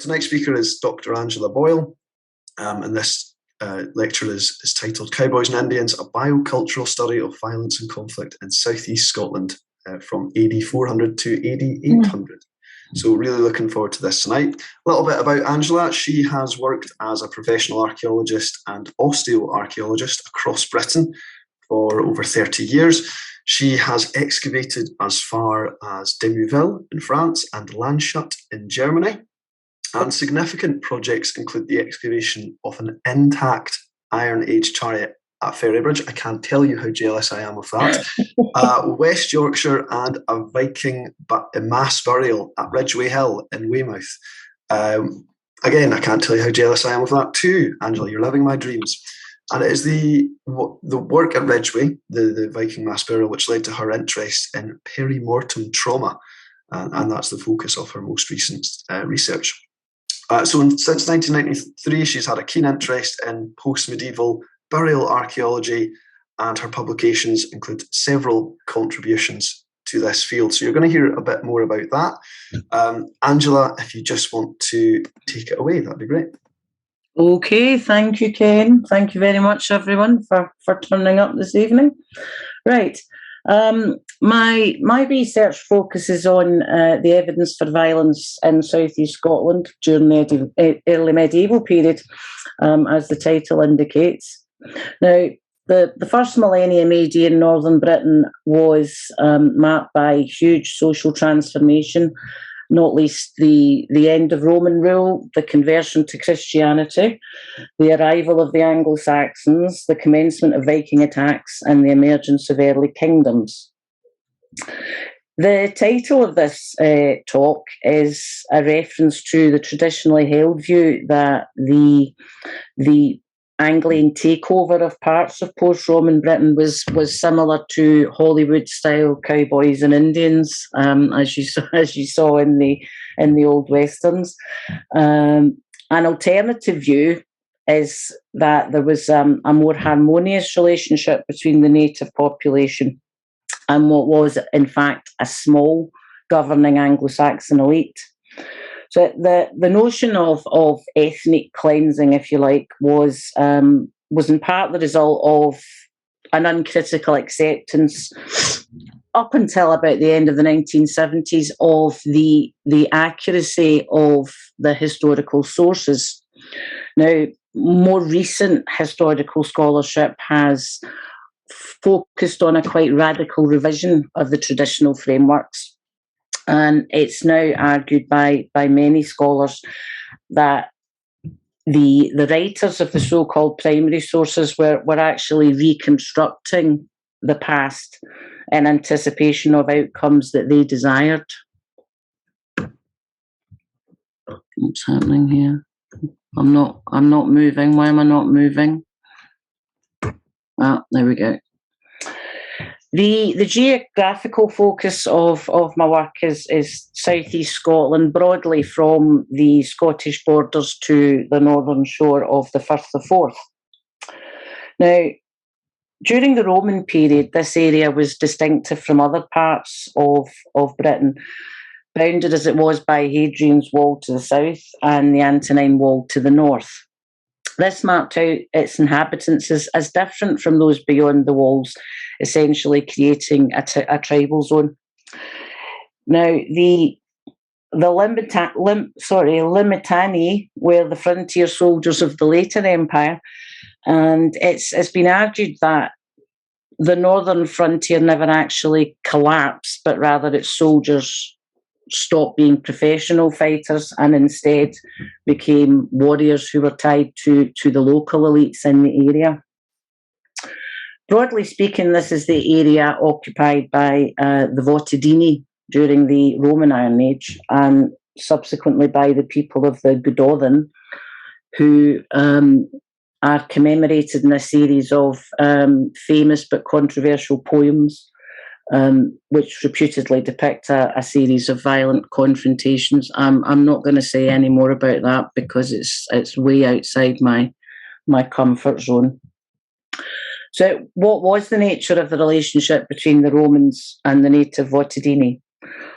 Tonight's speaker is Dr Angela Boyle, and this lecture is titled Cowboys and Indians, a biocultural study of violence and conflict in southeast Scotland from AD 400 to AD 800. So really looking forward to this tonight. A little bit about Angela. She has worked as a professional archaeologist and osteoarchaeologist across Britain for over 30 years. She has excavated as far as Demouville in France and Landshut in Germany. And significant projects include the excavation of an intact Iron Age chariot at Ferrybridge. I can't tell you how jealous I am of that. West Yorkshire, and a Viking mass burial at Ridgeway Hill in Weymouth. Again, I can't tell you how jealous I am of that too, Angela. You're living my dreams. And it is the work at Ridgeway, the Viking mass burial, which led to her interest in perimortem trauma. And that's the focus of her most recent research. Since 1993, she's had a keen interest in post-medieval burial archaeology, and her publications include several contributions to this field. So you're going to hear a bit more about that. Angela, if you just want to take it away, that'd be great. Okay, thank you, Ken. Thank you very much, everyone, for turning up this evening. Right. My research focuses on the evidence for violence in southeast Scotland during the early medieval period, as the title indicates. Now, the first millennium AD in northern Britain was marked by huge social transformation, not least the end of Roman rule, the conversion to Christianity, the arrival of the Anglo-Saxons, the commencement of Viking attacks, and the emergence of early kingdoms. The title of this talk is a reference to the traditionally held view that the Anglian takeover of parts of post-Roman Britain was similar to Hollywood-style Cowboys and Indians, as you saw in the old westerns. An alternative view is that there was a more harmonious relationship between the native population and what was, in fact, a small governing Anglo-Saxon elite. So the notion of ethnic cleansing, if you like, was in part the result of an uncritical acceptance up until about the end of the 1970s of the accuracy of the historical sources. Now, more recent historical scholarship has focused on a quite radical revision of the traditional frameworks. And it's now argued by many scholars that the writers of the so-called primary sources were actually reconstructing the past in anticipation of outcomes that they desired. What's happening here? I'm not moving. Why am I not moving? Ah, there we go. The geographical focus of my work is southeast Scotland, broadly from the Scottish borders to the northern shore of the Firth of Forth. Now, during the Roman period, this area was distinctive from other parts of Britain, bounded as it was by Hadrian's Wall to the south and the Antonine Wall to the north. This marked out its inhabitants as different from those beyond the walls, essentially creating a tribal zone. Now, the Limitani were the frontier soldiers of the later empire, and it's been argued that the northern frontier never actually collapsed, but rather its soldiers stopped being professional fighters and instead became warriors who were tied to the local elites in the area. Broadly speaking, this is the area occupied by the Votadini during the Roman Iron Age, and subsequently by the people of the Gododin, who are commemorated in a series of famous but controversial poems, which reputedly depict a series of violent confrontations. I'm not going to say any more about that because it's way outside my comfort zone. So what was the nature of the relationship between the Romans and the native Votadini?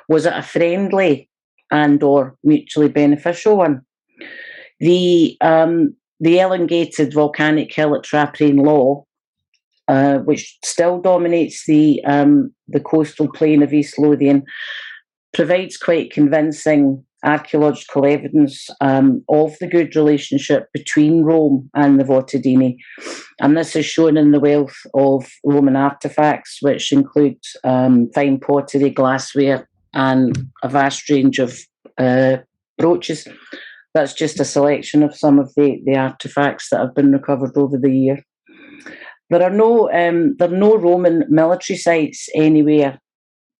Was it a friendly and or mutually beneficial one? The elongated volcanic helitrapperian law, which still dominates the coastal plain of East Lothian, provides quite convincing archaeological evidence of the good relationship between Rome and the Votadini. And this is shown in the wealth of Roman artefacts, which include fine pottery, glassware, and a vast range of brooches. That's just a selection of some of the artefacts that have been recovered over the year. There are no Roman military sites anywhere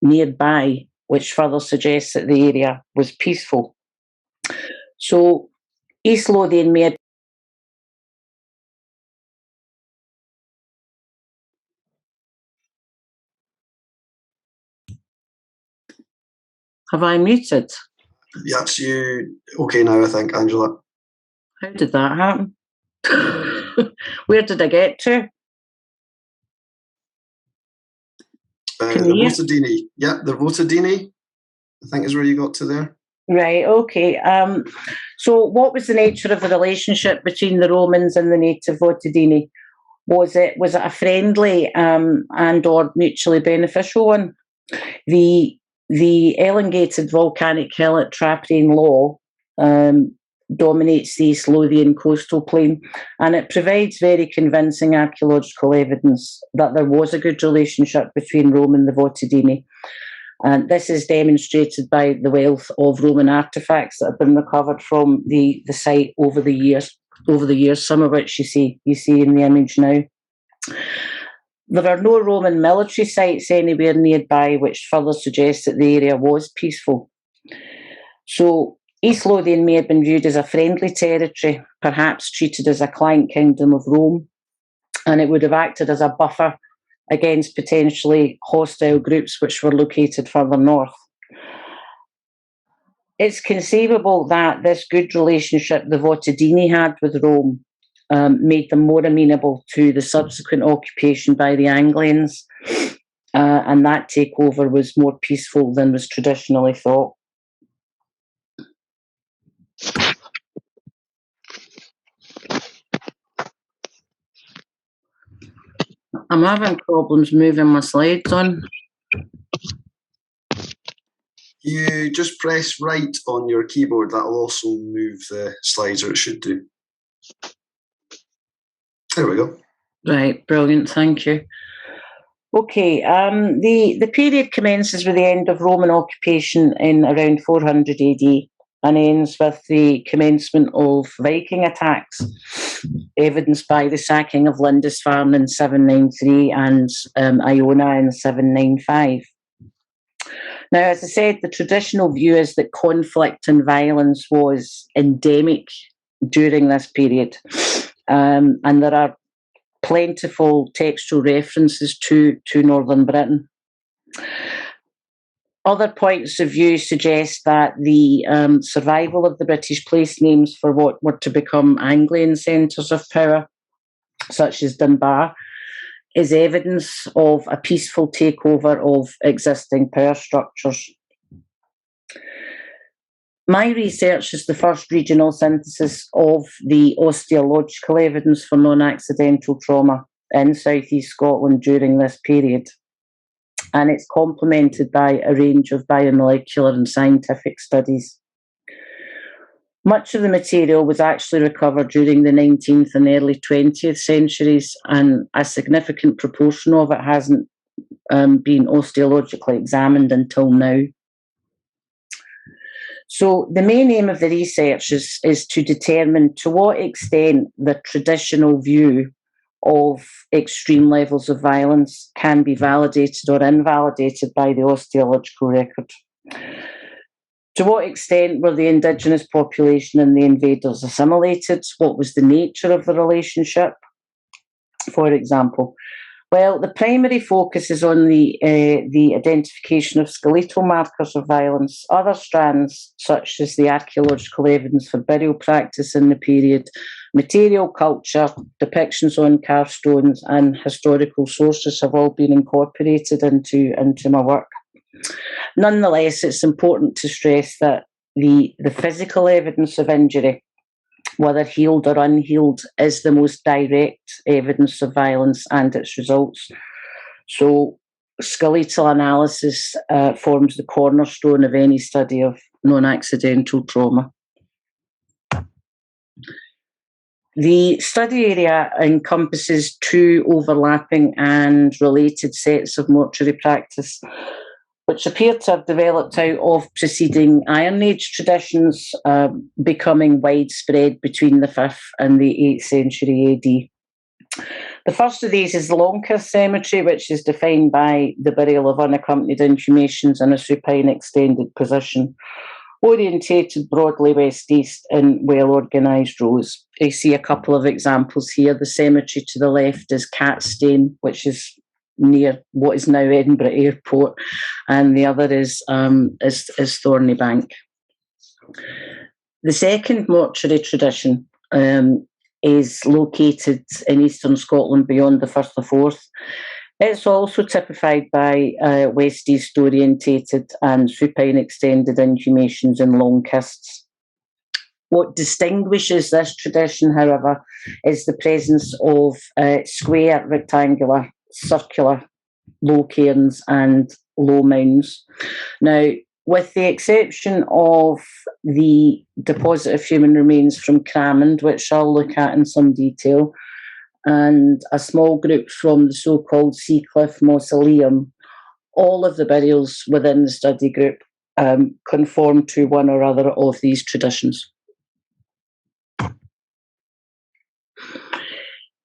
nearby, which further suggests that the area was peaceful. So East Lothian may have... Have I muted? Yes, you okay now, I think, Angela. How did that happen? Where did I get to? The Votadini. Yeah, the Votadini, I think, is where you got to there. Right, okay. So what was the nature of the relationship between the Romans and the native Votadini? Was it a friendly and or mutually beneficial one? The elongated volcanic helitrapperian law dominates the East Lothian coastal plain, and it provides very convincing archaeological evidence that there was a good relationship between Rome and the Votadini. And this is demonstrated by the wealth of Roman artefacts that have been recovered from the site over the years, some of which you see in the image now. There are no Roman military sites anywhere nearby, which further suggests that the area was peaceful. So East Lothian may have been viewed as a friendly territory, perhaps treated as a client kingdom of Rome, and it would have acted as a buffer against potentially hostile groups which were located further north. It's conceivable that this good relationship the Votadini had with Rome made them more amenable to the subsequent occupation by the Anglians, and that takeover was more peaceful than was traditionally thought. I'm having problems moving my slides on. You just press right on your keyboard. That'll also move the slides, or it should do. There we go. Right, brilliant, thank you. Okay, the period commences with the end of Roman occupation in around 400 AD and ends with the commencement of Viking attacks, evidenced by the sacking of Lindisfarne in 793 and Iona in 795. Now, as I said, the traditional view is that conflict and violence was endemic during this period, and there are plentiful textual references to northern Britain. Other points of view suggest that the survival of the British place names for what were to become Anglian centres of power, such as Dunbar, is evidence of a peaceful takeover of existing power structures. My research is the first regional synthesis of the osteological evidence for non-accidental trauma in South East Scotland during this period, and it's complemented by a range of biomolecular and scientific studies. Much of the material was actually recovered during the 19th and early 20th centuries, and a significant proportion of it hasn't been osteologically examined until now. So the main aim of the research is to determine to what extent the traditional view of extreme levels of violence can be validated or invalidated by the osteological record. To what extent were the indigenous population and the invaders assimilated? What was the nature of the relationship, for example? Well, the primary focus is on the identification of skeletal markers of violence. Other strands, such as the archaeological evidence for burial practice in the period, material culture, depictions on carved stones, and historical sources have all been incorporated into my work. Nonetheless, it's important to stress that the physical evidence of injury whether healed or unhealed, is the most direct evidence of violence and its results. So skeletal analysis forms the cornerstone of any study of non-accidental trauma. The study area encompasses two overlapping and related sets of mortuary practice, which appear to have developed out of preceding Iron Age traditions, becoming widespread between the 5th and the 8th century AD. The first of these is the Longhurst Cemetery, which is defined by the burial of unaccompanied inhumations in a supine extended position, orientated broadly west-east in well-organised rows. You see a couple of examples here. The cemetery to the left is Catstane, which is near what is now Edinburgh Airport, and the other is Thornybank. The second mortuary tradition is located in eastern Scotland beyond the Firth of Forth. It's also typified by west-east orientated and supine extended inhumations in Longkirsts. What distinguishes this tradition, however, is the presence of square, rectangular, circular low cairns and low mounds. Now, with the exception of the deposit of human remains from Cramond, which I'll look at in some detail, and a small group from the so-called Seacliff Mausoleum, all of the burials within the study group conform to one or other of these traditions.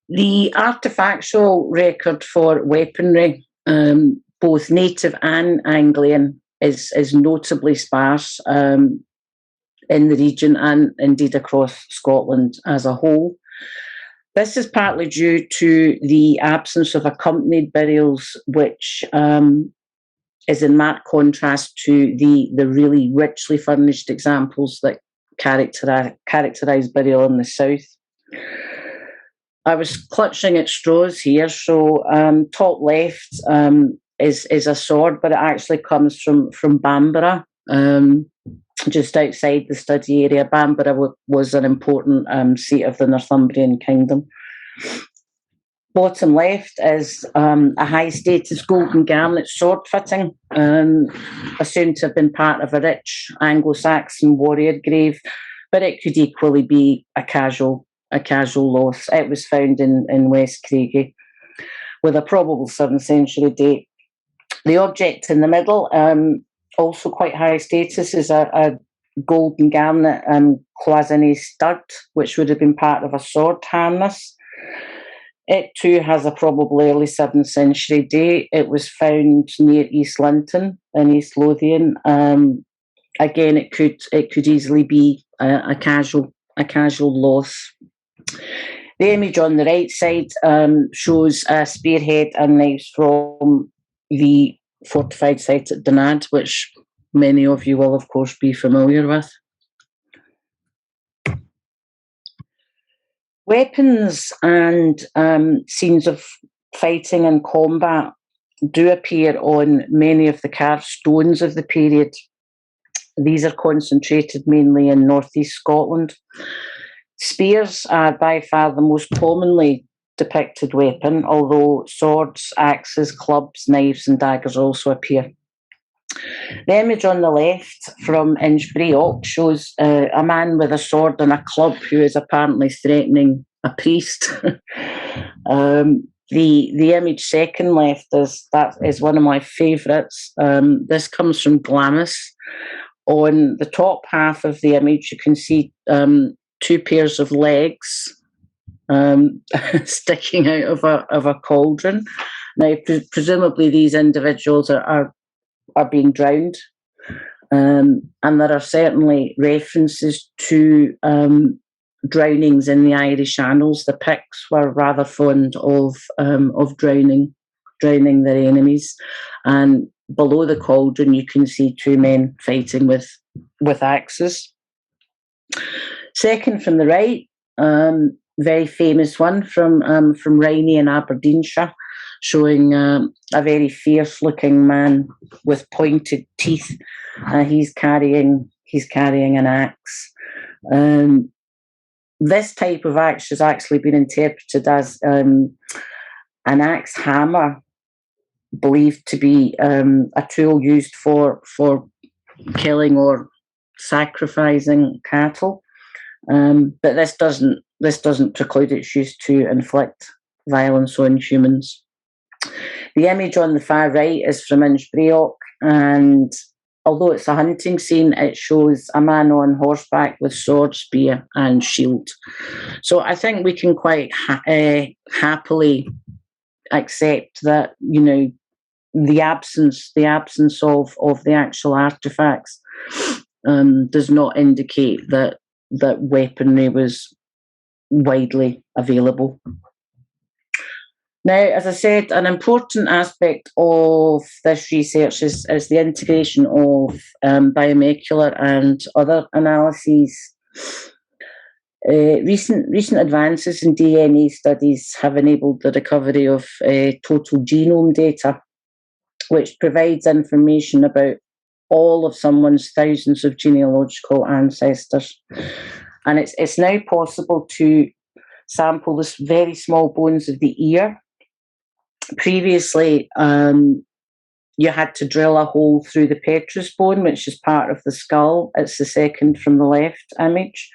The artefactual record for weaponry, both native and Anglian, is notably sparse in the region and indeed across Scotland as a whole. This is partly due to the absence of accompanied burials, which is in marked contrast to the really richly furnished examples that characterise burial in the south. I was clutching at straws here, so top left is a sword, but it actually comes from Bamborough, just outside the study area. Bamborough was an important seat of the Northumbrian kingdom. Bottom left is a high-status golden garnet sword fitting, assumed to have been part of a rich Anglo-Saxon warrior grave, but it could equally be a casual loss. It was found in West Craigie with a probable 7th century date. The object in the middle, also quite high status, is a golden garnet cloisonné stud, which would have been part of a sword harness. It too has a probable early 7th century date. It was found near East Linton in East Lothian. Again, it could easily be a casual loss. The image on the right side shows a spearhead and knives from the fortified site at Donad, which many of you will, of course, be familiar with. Weapons and scenes of fighting and combat do appear on many of the carved stones of the period. These are concentrated mainly in northeast Scotland. Spears are by far the most commonly depicted weapon, although swords, axes, clubs, knives and daggers also appear. The image on the left from Inchbrayock shows a man with a sword and a club who is apparently threatening a priest. The image second left is one of my favourites. This comes from Glamis. On the top half of the image, you can see two pairs of legs sticking out of a cauldron. Now, presumably these individuals are being drowned, and there are certainly references to drownings in the Irish annals. The Picts were rather fond of drowning their enemies, and below the cauldron you can see two men fighting with axes. Second from the right, very famous one from Riney in Aberdeenshire, showing a very fierce-looking man with pointed teeth. He's carrying an axe. this type of axe has actually been interpreted as an axe hammer, believed to be a tool used for killing or sacrificing cattle. But this doesn't preclude its use to inflict violence on humans. The image on the far right is from Innsbruck, and although it's a hunting scene, it shows a man on horseback with sword, spear, and shield. So I think we can quite happily accept that, you know, the absence of the actual artifacts does not indicate that weaponry was widely available. Now, as I said, an important aspect of this research is the integration of biomolecular and other analyses. Recent advances in DNA studies have enabled the recovery of total genome data, which provides information about all of someone's thousands of genealogical ancestors. And it's now possible to sample the very small bones of the ear. Previously, you had to drill a hole through the petrous bone, which is part of the skull. It's the second from the left image.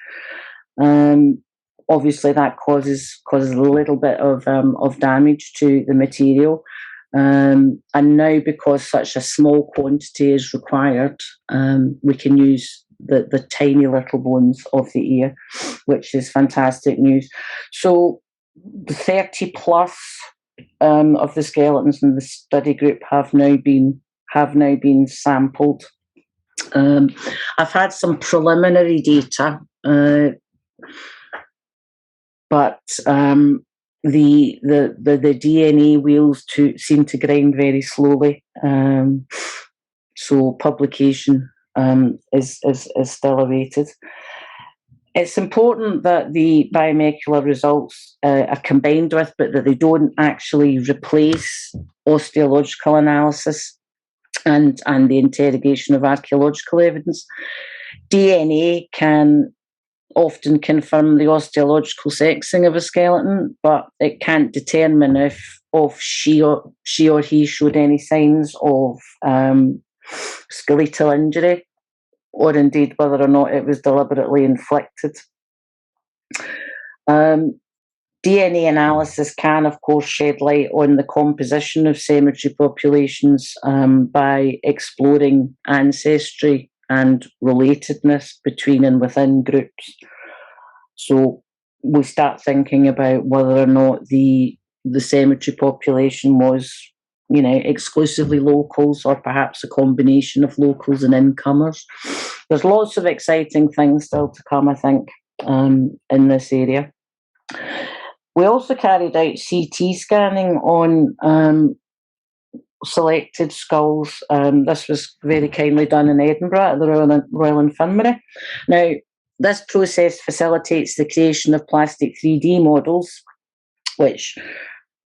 Obviously, that causes a little bit of damage to the material. And now, because such a small quantity is required, we can use the tiny little bones of the ear, which is fantastic news. So the 30 plus of the skeletons in the study group have now been sampled. I've had some preliminary data, but the DNA wheels seem to grind very slowly. So publication is still awaited. It's important that the biomolecular results are combined with, but that they don't actually replace osteological analysis and the interrogation of archaeological evidence. DNA can often confirm the osteological sexing of a skeleton, but it can't determine if she or he showed any signs of skeletal injury, or indeed whether or not it was deliberately inflicted. DNA analysis can, of course, shed light on the composition of cemetery populations by exploring ancestry and relatedness between and within groups. So we start thinking about whether or not the cemetery population was, you know, exclusively locals, or perhaps a combination of locals and incomers. There's lots of exciting things still to come, I think, in this area. We also carried out CT scanning on selected skulls. This was very kindly done in Edinburgh at the Royal Infirmary. Now, this process facilitates the creation of plastic 3D models, which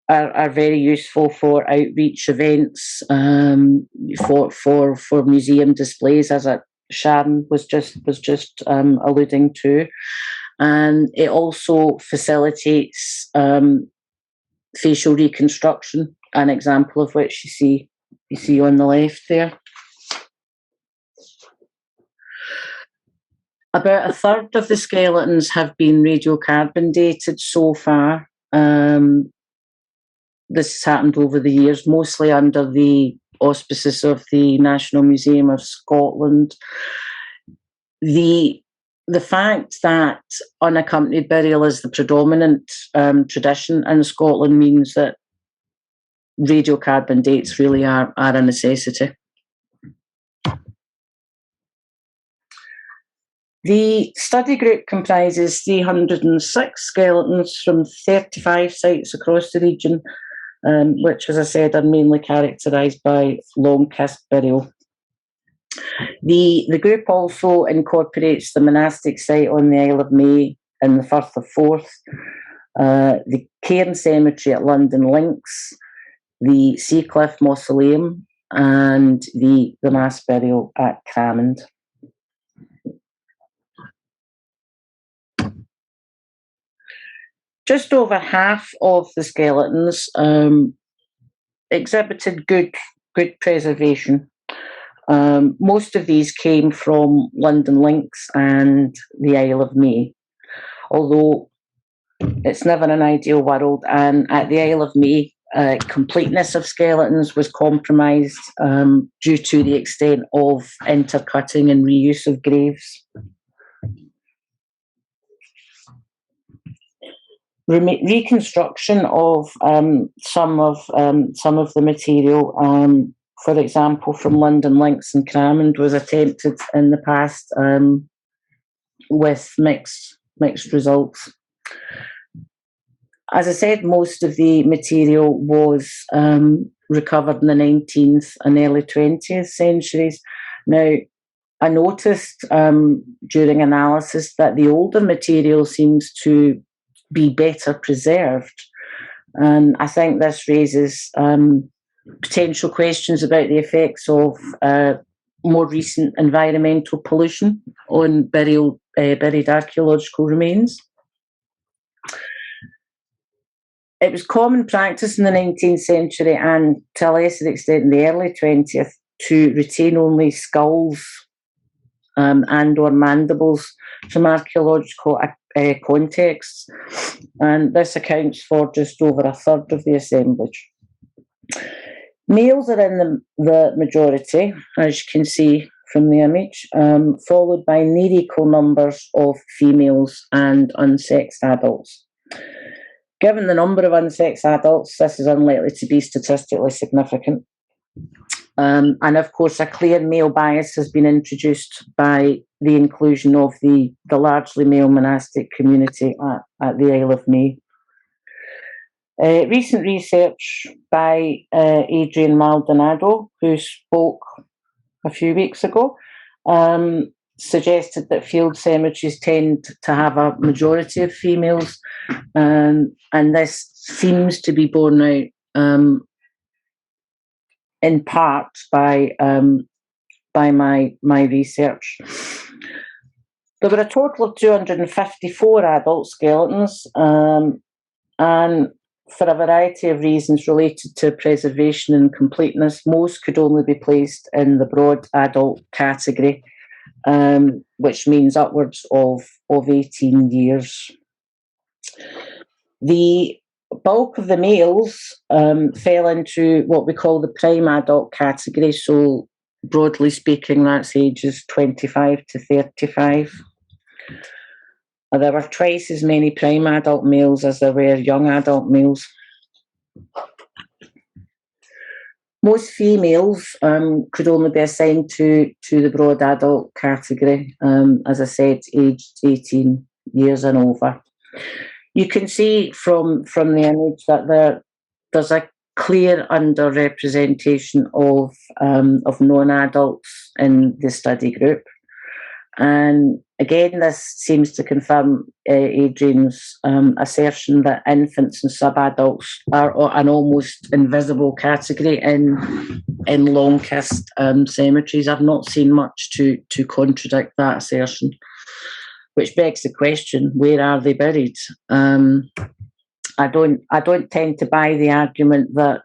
are very useful for outreach events, for museum displays, as Sharon was just alluding to, and it also facilitates facial reconstruction. An example of which you see on the left there. About a third of the skeletons have been radiocarbon dated so far. This has happened over the years, mostly under the auspices of the National Museum of Scotland. The fact that unaccompanied burial is the predominant tradition in Scotland means that radiocarbon dates really are a necessity. The study group comprises 306 skeletons from 35 sites across the region, which, as I said, are mainly characterised by long kist burial. The group also incorporates the monastic site on the Isle of May in the Firth of Forth, the Cairn Cemetery at London Links, the Seacliff Mausoleum, and the mass burial at Cramond. just over half of the skeletons exhibited good preservation. Most of these came from London Links and the Isle of May, although it's never an ideal world, and at the Isle of May, completeness of skeletons was compromised due to the extent of intercutting and reuse of graves. Reconstruction of some of the material, for example, from London Links and Cramond, was attempted in the past with mixed results. As I said, most of the material was recovered in the 19th and early 20th centuries. Now, I noticed during analysis that the older material seems to be better preserved. And I think this raises potential questions about the effects of more recent environmental pollution on buried archaeological remains. It was common practice in the 19th century and to a lesser extent in the early 20th to retain only skulls and or mandibles from archaeological contexts, and this accounts for just over a third of the assemblage. Males are in the majority, as you can see from the image, followed by near equal numbers of females and unsexed adults. Given the number of unsexed adults, this is unlikely to be statistically significant. And of course, a clear male bias has been introduced by the inclusion of the largely male monastic community at the Isle of May. Recent research by Adrian Maldonado, who spoke a few weeks ago, suggested that field cemeteries tend to have a majority of females, and this seems to be borne out in part by my research. There were a total of 254 adult skeletons, and for a variety of reasons related to preservation and completeness, most could only be placed in the broad adult category, which means upwards of 18 years. The bulk of the males fell into what we call the prime adult category, so broadly speaking, that's ages 25 to 35. There were twice as many prime adult males as there were young adult males. Most females could only be assigned to the broad adult category, as I said, aged 18 years and over. You can see from the image that there's a clear underrepresentation of non-adults in the study group. And again, this seems to confirm Adrian's assertion that infants and subadults are an almost invisible category in long-kissed cemeteries. I've not seen much to contradict that assertion, which begs the question: where are they buried? I don't tend to buy the argument that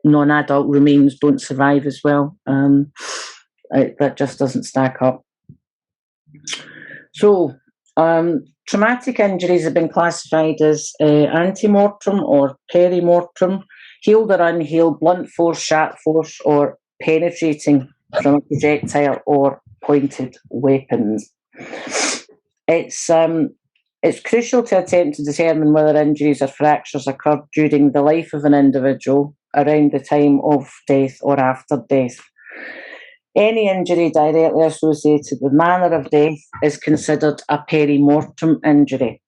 non-adult remains don't survive as well. That just doesn't stack up. So, traumatic injuries have been classified as antemortem or perimortem, healed or unhealed, blunt force, sharp force, or penetrating from a projectile or pointed weapons. It's crucial to attempt to determine whether injuries or fractures occurred during the life of an individual, around the time of death or after death. Any injury directly associated with manner of death is considered a perimortem injury.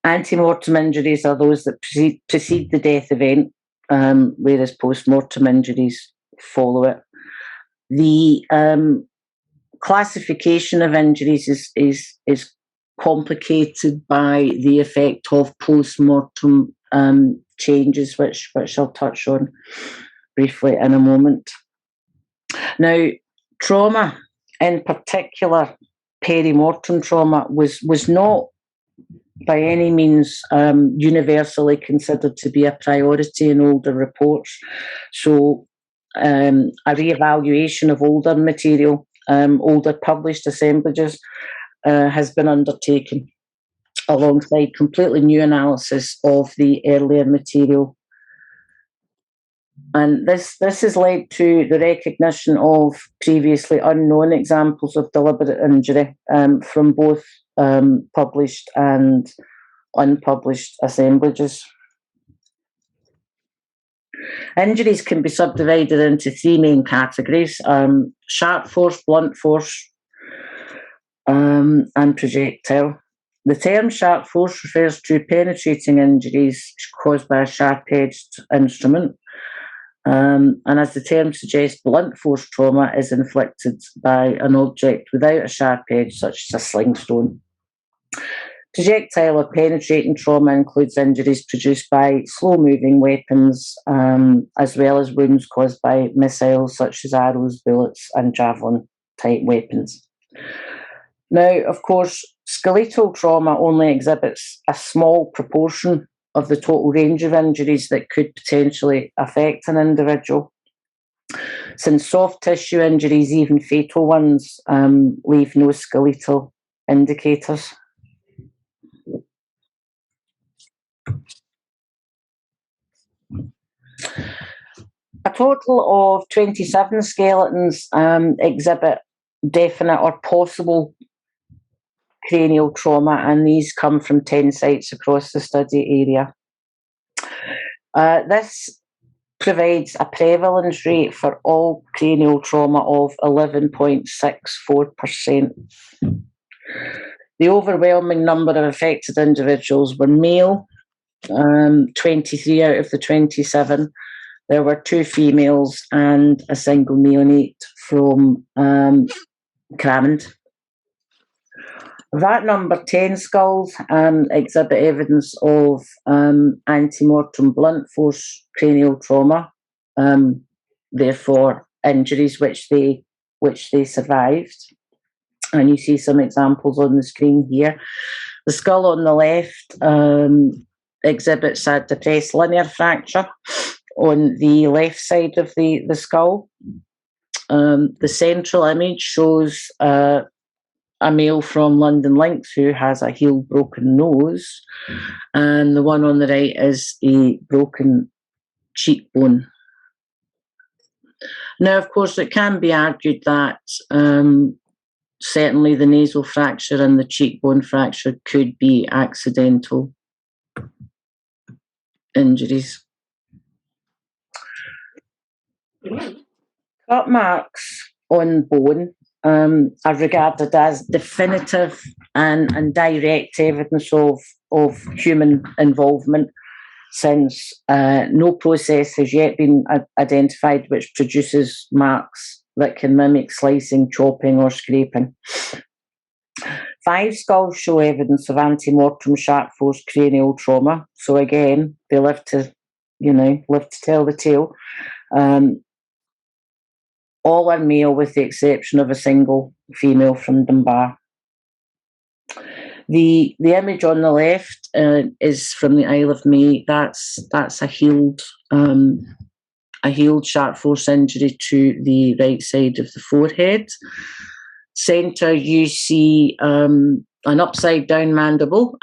Antemortem injuries are those that precede the death event, whereas postmortem injuries follow it. The classification of injuries is complicated by the effect of postmortem changes, which I'll touch on briefly in a moment. Now, trauma, in particular perimortem trauma, was not by any means universally considered to be a priority in older reports. So a re-evaluation of older material, older published assemblages, has been undertaken alongside completely new analysis of the earlier material. And this has led to the recognition of previously unknown examples of deliberate injury from both published and unpublished assemblages. Injuries can be subdivided into three main categories: sharp force, blunt force, and projectile. The term sharp force refers to penetrating injuries caused by a sharp-edged instrument. And as the term suggests, blunt force trauma is inflicted by an object without a sharp edge, such as a sling stone. Projectile or penetrating trauma includes injuries produced by slow-moving weapons, as well as wounds caused by missiles such as arrows, bullets, and javelin-type weapons. Now, of course, skeletal trauma only exhibits a small proportion of the total range of injuries that could potentially affect an individual. Since soft tissue injuries, even fatal ones, leave no skeletal indicators. A total of 27 skeletons exhibit definite or possible cranial trauma, and these come from 10 sites across the study area. This provides a prevalence rate for all cranial trauma of 11.64%. The overwhelming number of affected individuals were male, 23 out of the 27. There were 2 females and a single neonate from Cramond. That number 10 skulls exhibit evidence of ante-mortem blunt force cranial trauma, therefore injuries which they survived. And you see some examples on the screen here. The skull on the left exhibits a depressed linear fracture on the left side of the skull. The central image shows a male from London Links who has a healed broken nose, and the one on the right is a broken cheekbone. Now, of course, it can be argued that certainly the nasal fracture and the cheekbone fracture could be accidental injuries. Cut marks on bone are regarded as definitive and direct evidence of human involvement, since no process has yet been identified which produces marks that can mimic slicing, chopping, or scraping. 5 skulls show evidence of ante-mortem sharp force cranial trauma. So again, they live to tell the tale. All are male with the exception of a single female from Dunbar. The image on the left is from the Isle of May. That's a healed sharp force injury to the right side of the forehead. Centre, you see an upside down mandible,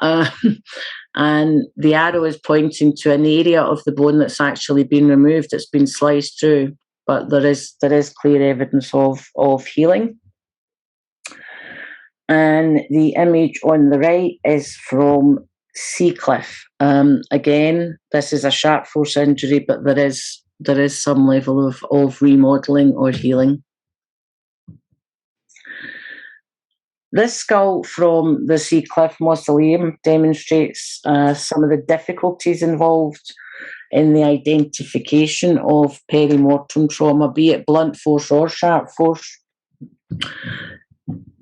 and the arrow is pointing to an area of the bone that's actually been removed. It's been sliced through, but there is clear evidence of healing. And the image on the right is from Seacliff. Again, this is a sharp force injury, but there is some level of remodelling or healing. This skull from the Seacliff Mausoleum demonstrates some of the difficulties involved in the identification of perimortem trauma, be it blunt force or sharp force.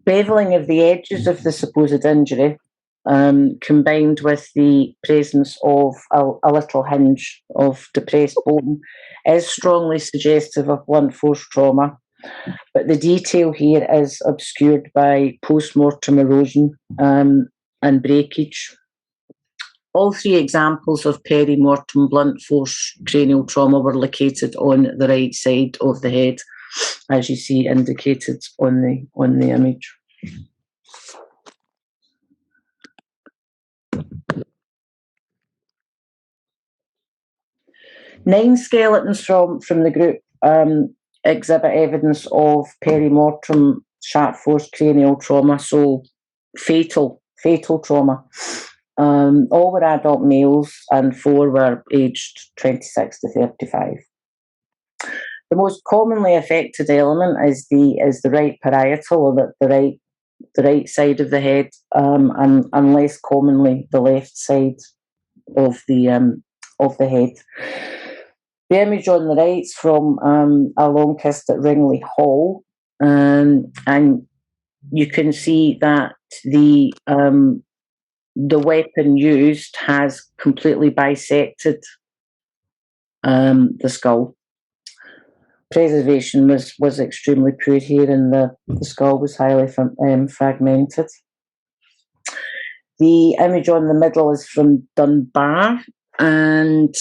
Beveling of the edges of the supposed injury, combined with the presence of a little hinge of depressed bone, is strongly suggestive of blunt force trauma. But the detail here is obscured by post-mortem erosion and breakage. All three examples of perimortem blunt force cranial trauma were located on the right side of the head, as you see indicated on the image. Nine skeletons from the group exhibit evidence of perimortem sharp force cranial trauma, so fatal trauma. All were adult males and 4 were aged 26 to 35. The most commonly affected element is the right parietal, or the right side of the head, and less commonly the left side of the head. The image on the right is from a long kist at Ringley Hall, and you can see that the weapon used has completely bisected the skull. Preservation was extremely poor here, and the skull was highly fragmented. The image on the middle is from Dunbar, and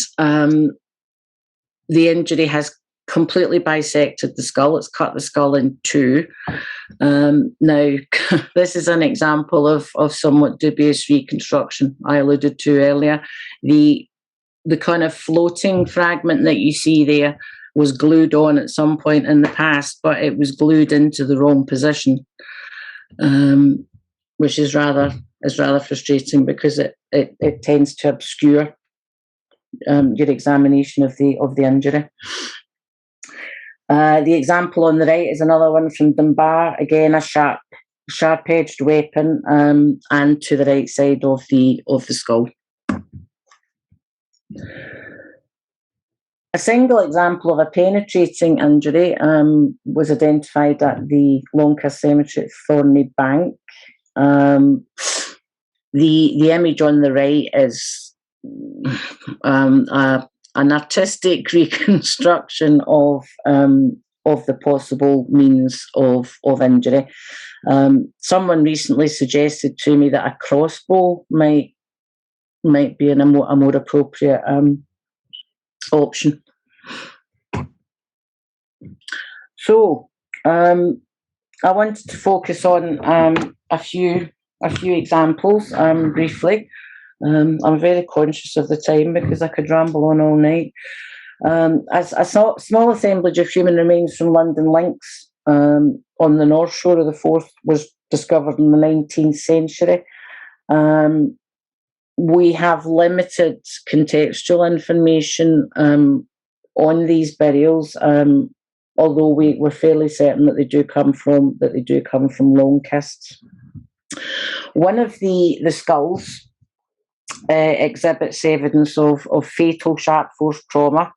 the injury has completely bisected the skull. It's cut the skull in two. Now, this is an example of somewhat dubious reconstruction I alluded to earlier. The kind of floating fragment that you see there was glued on at some point in the past, but it was glued into the wrong position, which is rather frustrating, because it tends to obscure your examination of the injury. The example on the right is another one from Dunbar. Again, a sharp-edged weapon, and to the right side of the skull. A single example of a penetrating injury was identified at the Monastic Cemetery at Thorney Bank. The image on the right is an artistic reconstruction of the possible means of injury. Someone recently suggested to me that a crossbow might be a more appropriate option. So I wanted to focus on a few examples briefly. I'm very conscious of the time, because I could ramble on all night. As a small assemblage of human remains from London Links on the north shore of the Forth was discovered in the 19th century. We have limited contextual information on these burials, although we're fairly certain that they do come from long kists. One of the skulls exhibits evidence of fatal sharp force trauma.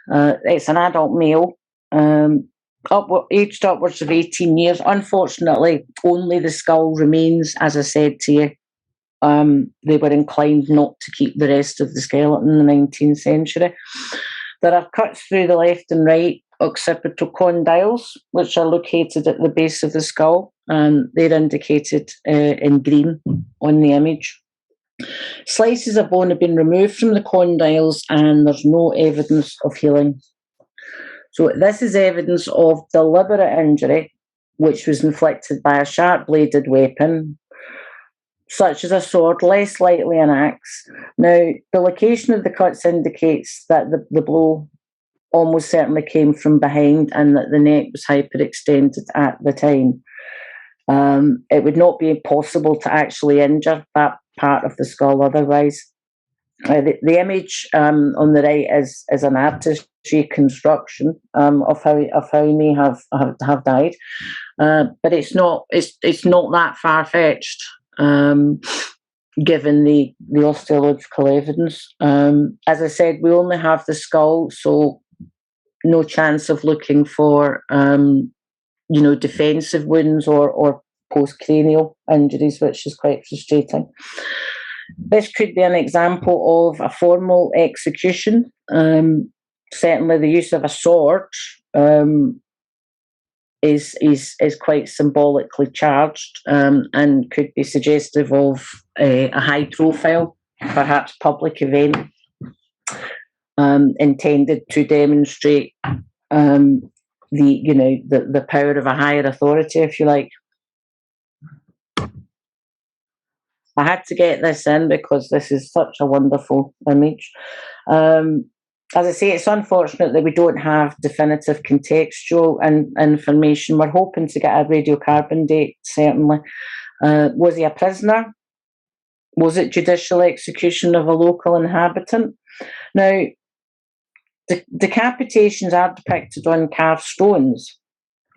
It's an adult male, aged upwards of 18 years. Unfortunately, only the skull remains, as I said to you. They were inclined not to keep the rest of the skeleton in the 19th century. There are cuts through the left and right occipital condyles, which are located at the base of the skull, and they're indicated in green on the image. Slices of bone have been removed from the condyles, and there's no evidence of healing. So this is evidence of deliberate injury, which was inflicted by a sharp-bladed weapon, such as a sword, less likely an axe. Now, the location of the cuts indicates that the blow almost certainly came from behind, and that the neck was hyperextended at the time. It would not be possible to actually injure that part of the skull otherwise. The image on the right is an artist's reconstruction of how he may have died, but it's not that far-fetched, given the osteological evidence. As I said, we only have the skull, so no chance of looking for defensive wounds or postcranial injuries, which is quite frustrating. This could be an example of a formal execution. Certainly the use of a sword is quite symbolically charged, and could be suggestive of a high profile perhaps public event intended to demonstrate the power of a higher authority, if you like. I had to get this in because this is such a wonderful image. As I say, it's unfortunate that we don't have definitive contextual information. We're hoping to get a radiocarbon date, certainly. Was he a prisoner? Was it judicial execution of a local inhabitant? Now, decapitations are depicted on carved stones,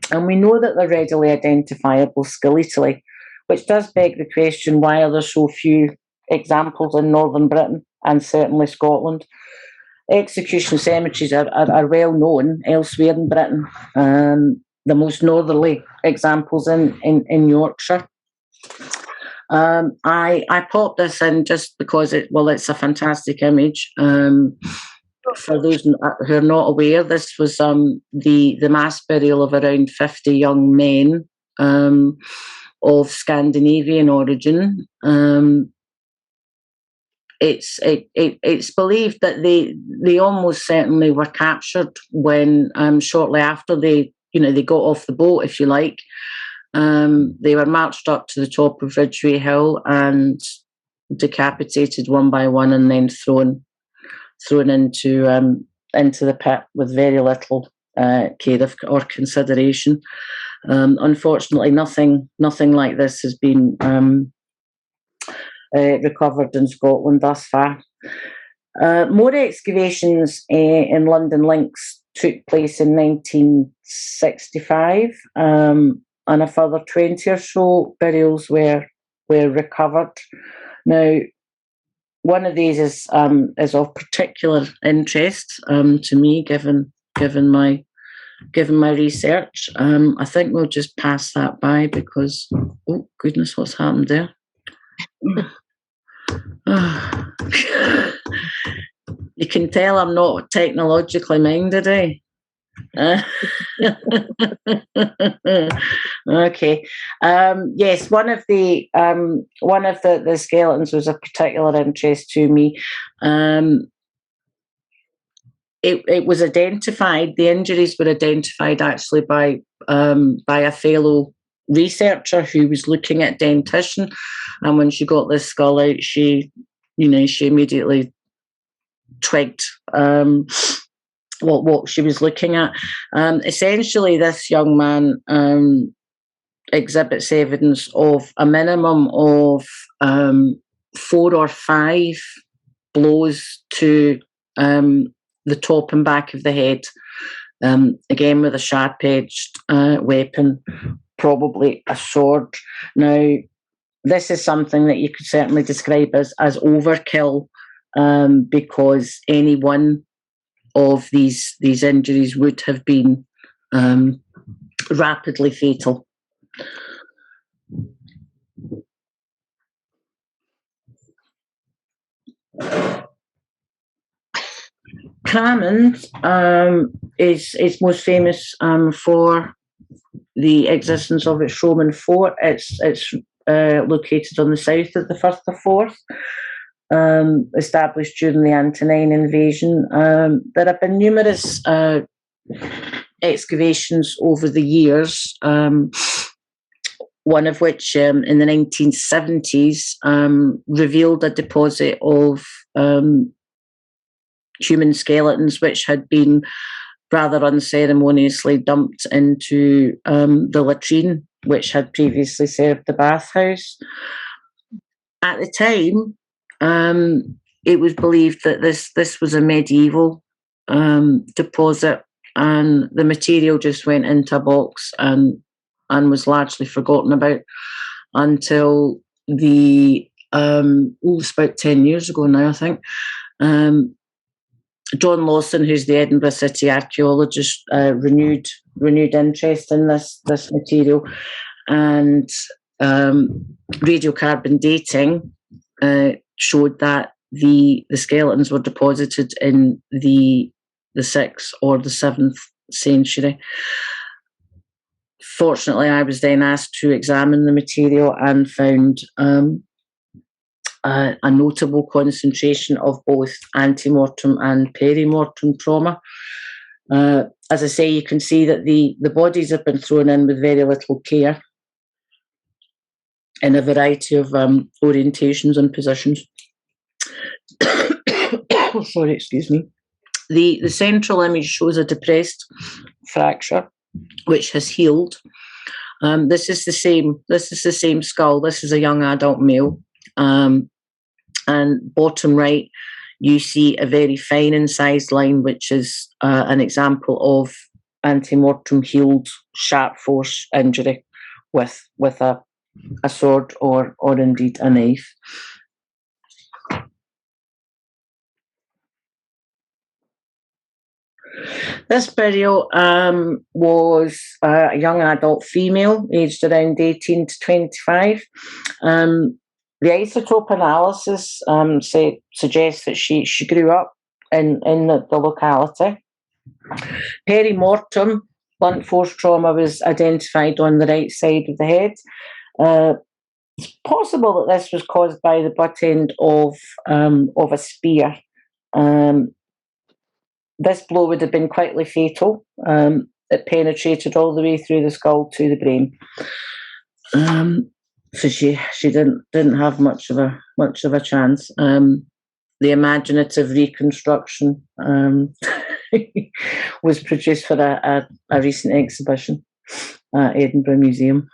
and we know that they're readily identifiable skeletally, which does beg the question, why are there so few examples in northern Britain and certainly Scotland? Execution cemeteries are well known elsewhere in Britain. The most northerly examples in Yorkshire. I popped this in just because it's a fantastic image. For those who are not aware, this was the mass burial of around 50 young men of Scandinavian origin. It's believed that they almost certainly were captured when shortly after they got off the boat, if you like. They were marched up to the top of Ridgeway Hill and decapitated one by one, and then thrown into the pit with very little care or consideration. Unfortunately, nothing like this has been recovered in Scotland thus far. More excavations in London Links took place in 1965, and a further 20 or so burials were recovered. Now, one of these is of particular interest to me, given my research. I think we'll just pass that by because, oh goodness, what's happened there? You can tell I'm not technologically minded, eh? Okay. Yes, one of the skeletons was of particular interest to me. It was identified. The injuries were identified actually by a fellow researcher who was looking at dentition, and when she got this skull out, she immediately twigged what she was looking at. Essentially, this young man exhibits evidence of a minimum of 4 or 5 blows to the top and back of the head, again with a sharp-edged weapon, probably a sword. Now, this is something that you could certainly describe as overkill, because any one of these injuries would have been rapidly fatal. Cramond is most famous for the existence of its Roman fort. It's located on the south of the Firth of Forth, established during the Antonine invasion. There have been numerous excavations over the years, one of which in the 1970s revealed a deposit of human skeletons which had been rather unceremoniously dumped into the latrine which had previously served the bathhouse. At the time, it was believed that this was a medieval deposit, and the material just went into a box and was largely forgotten about until it's about 10 years ago now, I think. John Lawson, who's the Edinburgh City archaeologist, renewed interest in this material, and radiocarbon dating showed that the skeletons were deposited in the 6th or the 7th century. Fortunately, I was then asked to examine the material and found a notable concentration of both antemortem and perimortem trauma. As I say, you can see that the bodies have been thrown in with very little care in a variety of orientations and positions. Sorry, excuse me. The central image shows a depressed fracture which has healed. This is the same skull. This is a young adult male. And bottom right, you see a very fine incised line, which is an example of antemortem healed sharp force injury with a sword or indeed a knife. This burial was a young adult female, aged around 18 to 25. The isotope analysis suggests that she grew up in the locality. Perimortem, blunt force trauma, was identified on the right side of the head. It's possible that this was caused by the butt end of a spear. This blow would have been quietly fatal. It penetrated all the way through the skull to the brain. So she didn't have much of a chance. The imaginative reconstruction was produced for a recent exhibition at Edinburgh Museum.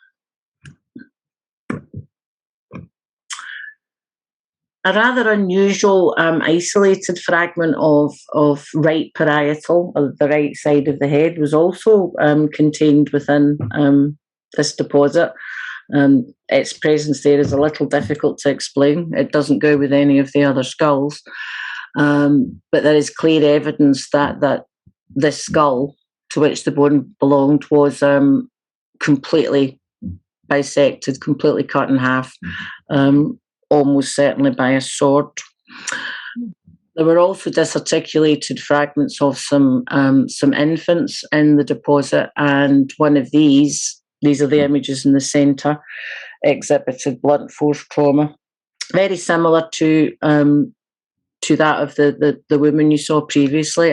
A rather unusual isolated fragment of right parietal, of the right side of the head, was also contained within this deposit. Its presence there is a little difficult to explain. It doesn't go with any of the other skulls, but there is clear evidence that this skull, to which the bone belonged, was completely bisected, completely cut in half. Almost certainly by a sword. There were also disarticulated fragments of some infants in the deposit, and one of these are the images in the centre, exhibited blunt force trauma, very similar to that of the woman you saw previously.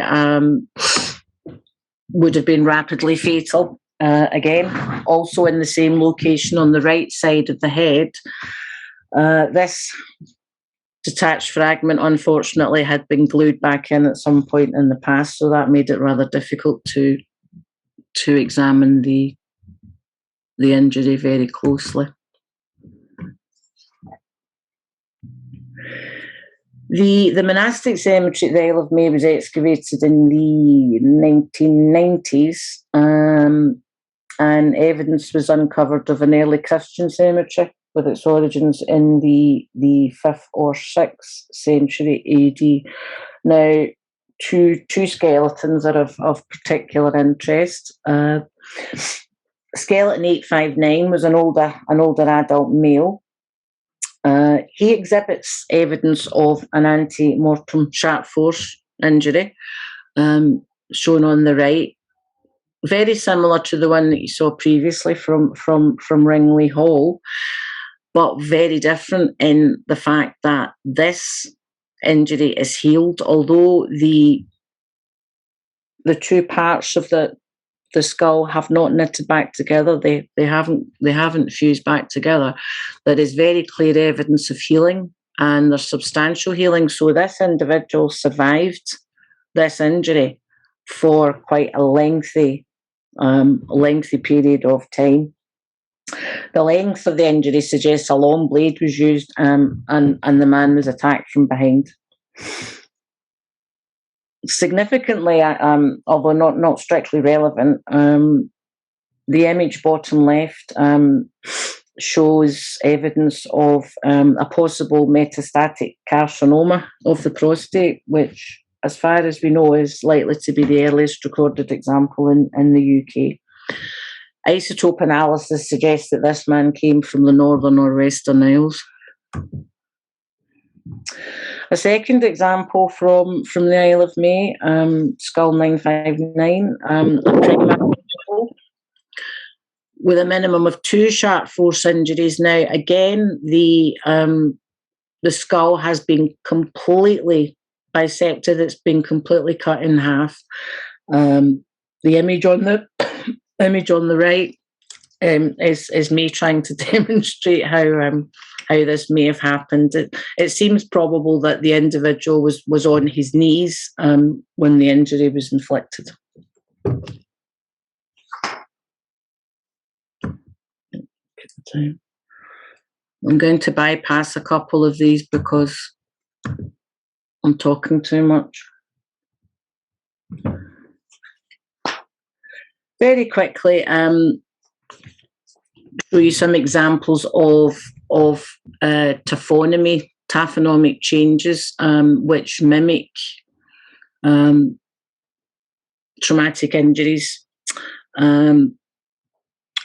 Would have been rapidly fatal. Again, also in the same location on the right side of the head. This detached fragment, unfortunately, had been glued back in at some point in the past, so that made it rather difficult to examine the injury very closely. The Monastic Cemetery at the Isle of May was excavated in the 1990s, and evidence was uncovered of an early Christian cemetery with its origins in the 5th or 6th century AD. Now, two skeletons are of particular interest. Skeleton 859 was an older adult male. He exhibits evidence of an ante-mortem sharp force injury, shown on the right. Very similar to the one that you saw previously from Ringley Hall, but very different in the fact that this injury is healed, although the two parts of the skull have not knitted back together. They haven't fused back together. There is very clear evidence of healing, and there's substantial healing. So this individual survived this injury for quite a lengthy period of time. The length of the injury suggests a long blade was used, and the man was attacked from behind. Significantly, although not strictly relevant, the image bottom left shows evidence of a possible metastatic carcinoma of the prostate, which, as far as we know, is likely to be the earliest recorded example in the UK. Isotope analysis suggests that this man came from the northern or western Isles. A second example from the Isle of May, skull 959, with a minimum of 2 sharp force injuries. Now, again, the the skull has been completely bisected. It's been completely cut in half. The image on the right is me trying to demonstrate how this may have happened. It seems probable that the individual was on his knees when the injury was inflicted. I'm going to bypass a couple of these because I'm talking too much. Very quickly, show you some examples of taphonomic changes which mimic traumatic injuries.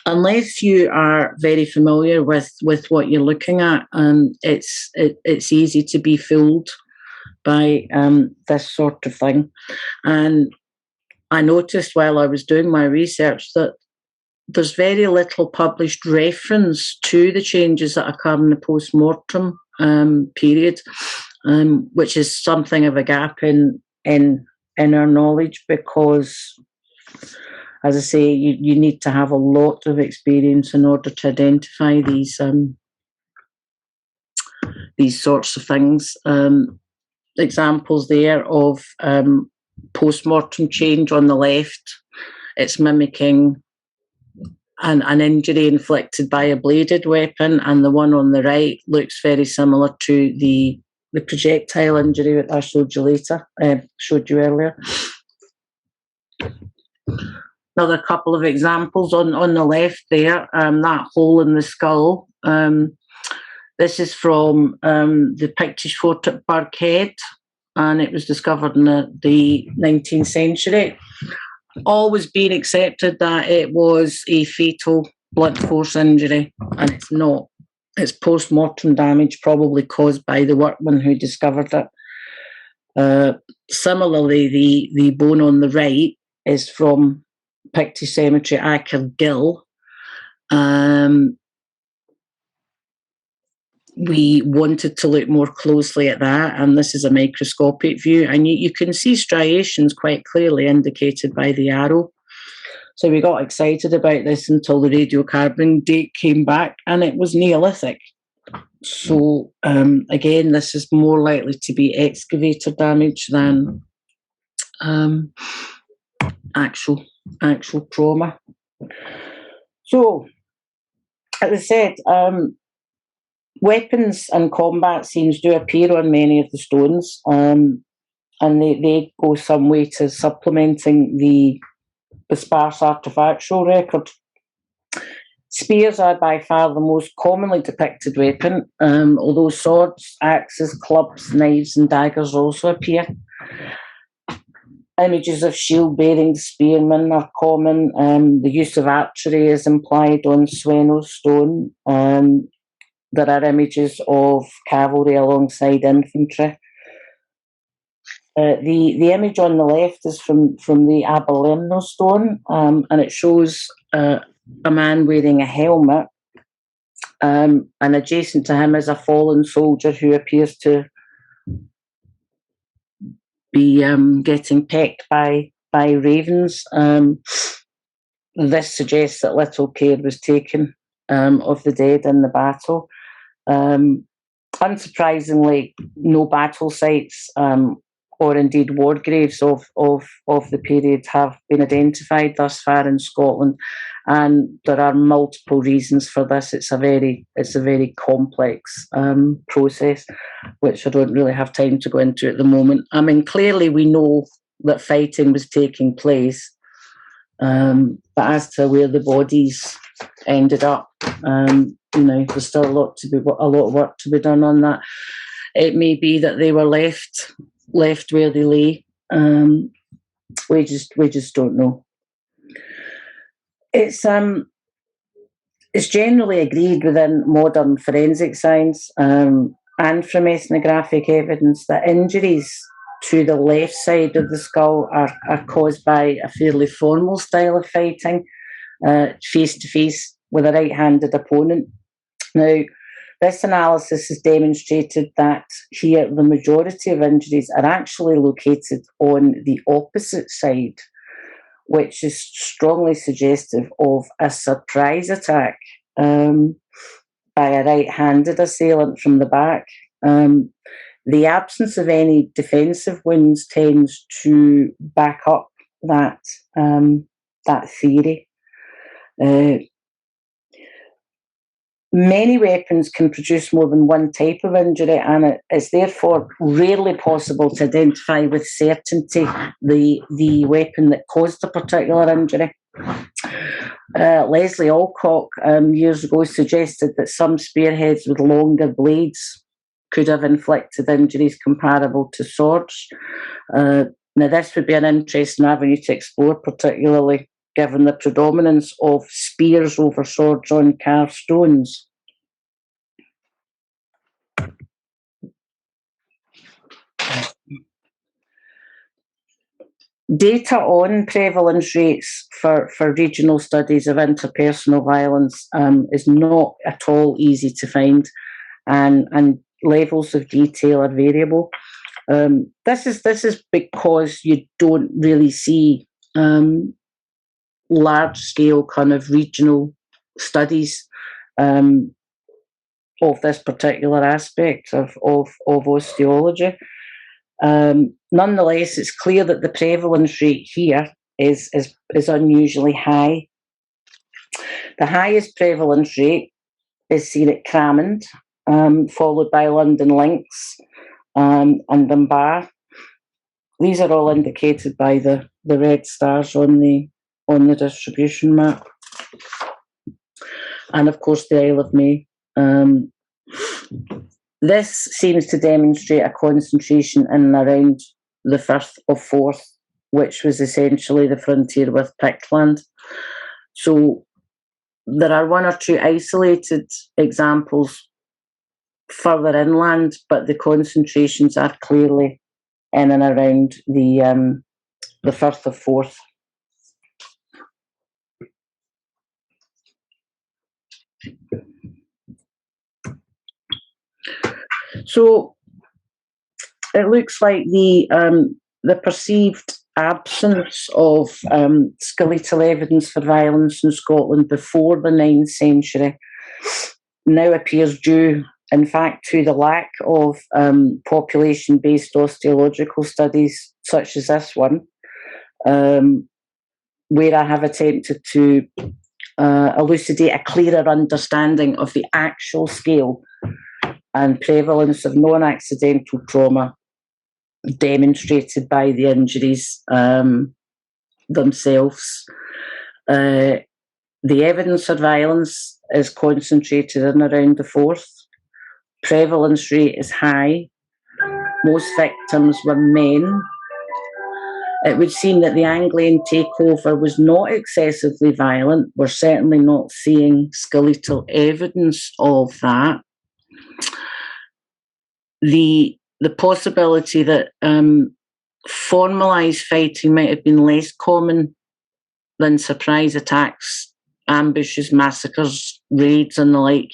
Unless you are very familiar with what you're looking at, it's easy to be fooled by this sort of thing. And I noticed while I was doing my research that there's very little published reference to the changes that occur in the post-mortem period, which is something of a gap in our knowledge, because, as I say, you need to have a lot of experience in order to identify these sorts of things. Examples there of post-mortem change on the left. It's mimicking an injury inflicted by a bladed weapon, and the one on the right looks very similar to the projectile injury that I showed you earlier. Another couple of examples on the left there, that hole in the skull. This is from the Pictish fort at Birkhead, and it was discovered in the 19th century. Always been accepted that it was a fatal blunt force injury, and it's not. It's post-mortem damage, probably caused by the workman who discovered it. Similarly, the bone on the right is from Pictish Cemetery, Akergill. We wanted to look more closely at that, and this is a microscopic view, and you can see striations quite clearly indicated by the arrow. So we got excited about this until the radiocarbon date came back, and it was Neolithic. So again, this is more likely to be excavator damage than actual trauma. So, as I said, weapons and combat scenes do appear on many of the stones, and they go some way to supplementing the sparse artefactual record. Spears are by far the most commonly depicted weapon, although swords, axes, clubs, knives and daggers also appear. Images of shield-bearing spearmen are common. The use of archery is implied on Sweno stone. There are images of cavalry alongside infantry. The image on the left is from the Aberlemno stone, and it shows a man wearing a helmet, and adjacent to him is a fallen soldier who appears to be getting pecked by ravens. This suggests that little care was taken of the dead in the battle. Unsurprisingly, no battle sites or indeed war graves of the period have been identified thus far in Scotland, and there are multiple reasons for this. It's a very complex process, which I don't really have time to go into at the moment. I mean, clearly we know that fighting was taking place, but as to where the bodies ended up, there's still a lot of work to be done on that. It may be that they were left where they lay. We just don't know. It's generally agreed within modern forensic science and from ethnographic evidence that injuries to the left side of the skull are caused by a fairly formal style of fighting, face to face with a right-handed opponent. Now, This analysis has demonstrated that here the majority of injuries are actually located on the opposite side, which is strongly suggestive of a surprise attack by a right-handed assailant from the back. The absence of any defensive wounds tends to back up that theory. Many weapons can produce more than one type of injury, and it is therefore rarely possible to identify with certainty the weapon that caused a particular injury. Leslie Alcock years ago suggested that some spearheads with longer blades could have inflicted injuries comparable to swords. Now, this would be an interesting avenue to explore, particularly given the predominance of spears over swords on carved stones. Data on prevalence rates for regional studies of interpersonal violence is not at all easy to find, and levels of detail are variable. This is because you don't really see large-scale kind of regional studies of this particular aspect of osteology. Nonetheless, it's clear that the prevalence rate here is unusually high. The highest prevalence rate is seen at Cramond, followed by London Links and Dunbar. These are all indicated by the red stars on the distribution map, and of course the Isle of May. This seems to demonstrate a concentration in and around the Firth of Forth, which was essentially the frontier with Pictland. So there are one or two isolated examples further inland, but the concentrations are clearly in and around the Firth of Forth. So it looks like the perceived absence of skeletal evidence for violence in Scotland before the 9th century now appears due, in fact, to the lack of population-based osteological studies such as this one, where I have attempted to elucidate a clearer understanding of the actual scale and prevalence of non-accidental trauma demonstrated by the injuries themselves. The evidence of violence is concentrated in around the Forth. Prevalence rate is high. Most victims were men. It would seem that the Anglian takeover was not excessively violent. We're certainly not seeing skeletal evidence of that. The possibility that formalised fighting might have been less common than surprise attacks, ambushes, massacres, raids and the like,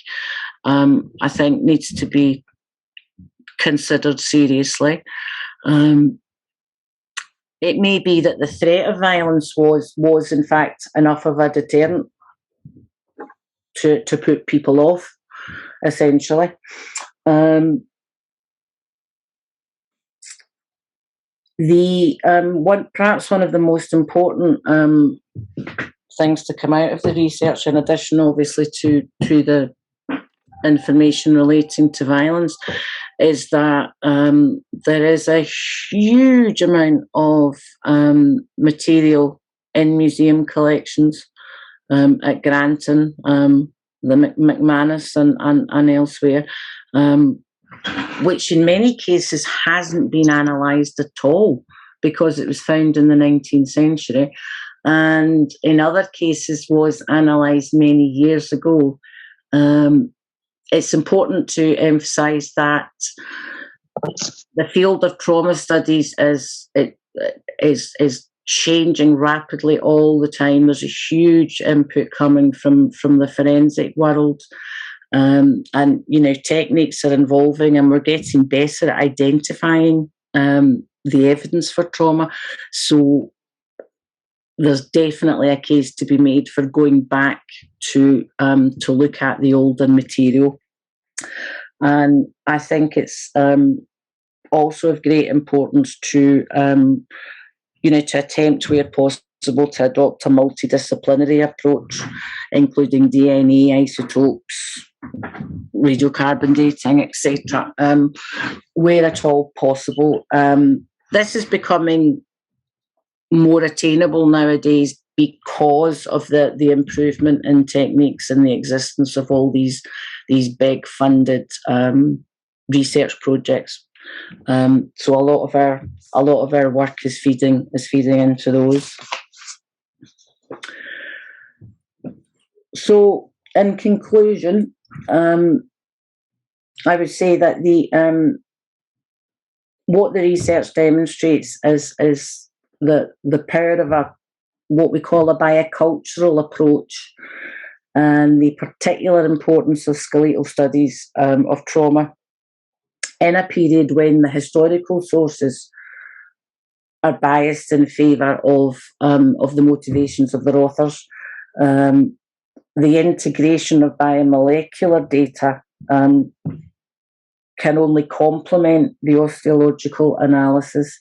I think needs to be considered seriously. It may be that the threat of violence was in fact enough of a deterrent to put people off, essentially. Perhaps one of the most important things to come out of the research, in addition obviously to the information relating to violence, is that there is a huge amount of material in museum collections at Granton, the McManus and elsewhere, which in many cases hasn't been analysed at all because it was found in the 19th century, and in other cases was analysed many years ago. It's important to emphasise that the field of trauma studies is changing rapidly all the time. There's a huge input coming from the forensic world, And techniques are evolving, and we're getting better at identifying the evidence for trauma. So there's definitely a case to be made for going back to look at the older material. And I think it's also of great importance to attempt where possible to adopt a multidisciplinary approach, including DNA, isotopes, radiocarbon dating, etc., where at all possible. This is becoming more attainable nowadays because of the improvement in techniques and the existence of all these big funded research projects. So a lot of our work is feeding into those. So in conclusion, I would say that what the research demonstrates is the power of what we call a biocultural approach, and the particular importance of skeletal studies of trauma in a period when the historical sources are biased in favour of the motivations of their authors. The integration of biomolecular data can only complement the osteological analysis,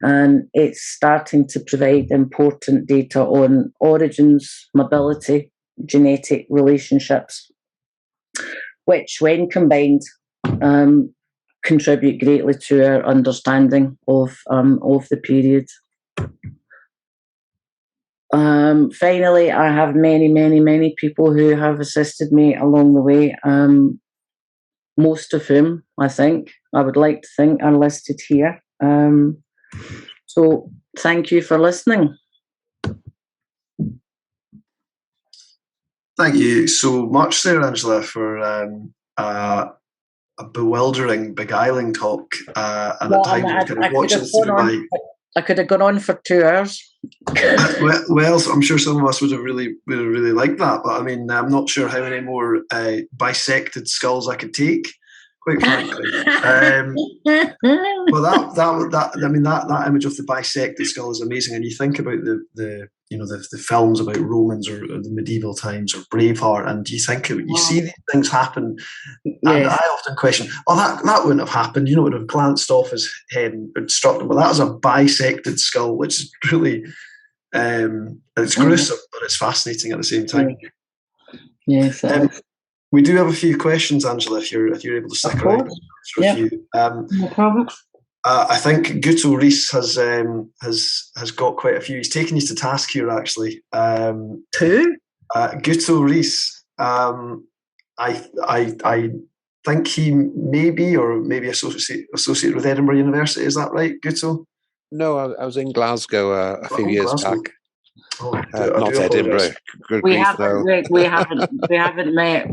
and it's starting to provide important data on origins, mobility, genetic relationships, which, when combined, contribute greatly to our understanding of the period. Finally, I have many people who have assisted me along the way, most of whom I would like to think are listed here. So thank you for listening. Thank you so much there, Angela, for a bewildering, beguiling talk. And at times kind of watching through my... I could have gone on for 2 hours. well, I'm sure some of us would have really liked that, but I mean, I'm not sure how many more bisected skulls I could take, quite frankly. Well, that image of the bisected skull is amazing, and you think about the films about Romans or the medieval times or Braveheart, and you see these things happen, yes. And I often question, that wouldn't have happened. It would have glanced off his head and struck him, but that was a bisected skull, which is really it's gruesome, but it's fascinating at the same time. Yes. We do have a few questions, Angela, if you're able to stick around. No problem. I think Guto Rees has got quite a few. He's taken you to task here, actually. Who? Guto Rees. I think he may be associated with Edinburgh University. Is that right, Guto? No, I was in Glasgow a few years back. Not Edinburgh. We haven't met.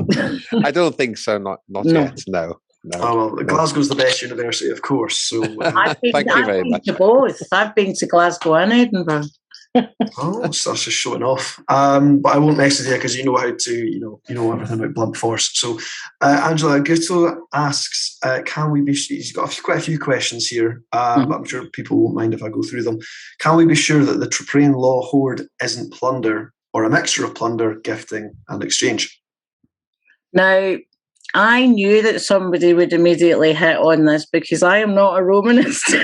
I don't think so. Not yet. No. Oh, well, Glasgow's the best university, of course. So thank you very much. To both. I've been to Glasgow and Edinburgh. Oh, that's just showing off. But I won't mess with you because you know how to, you know everything about blunt force. So, Angela, Guto asks, can we be? He's got quite a few questions here, but I'm sure people won't mind if I go through them. Can we be sure that the Trapraean law hoard isn't plunder or a mixture of plunder, gifting, and exchange? Now, I knew that somebody would immediately hit on this because I am not a Romanist.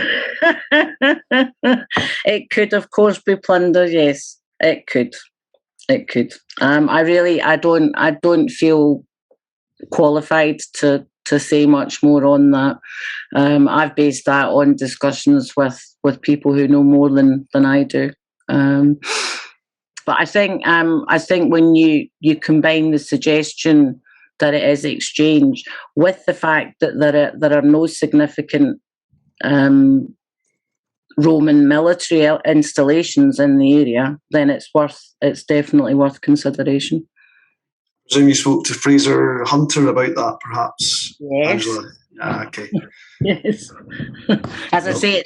It could, of course, be plunder. Yes, it could. I don't feel qualified to say much more on that. I've based that on discussions with people who know more than I do. But I think when you combine the suggestion that it is exchange with the fact that there are no significant Roman military installations in the area, then it's definitely worth consideration. I presume you spoke to Fraser Hunter about that, perhaps, yes. Angela? Okay. Yes. As I say,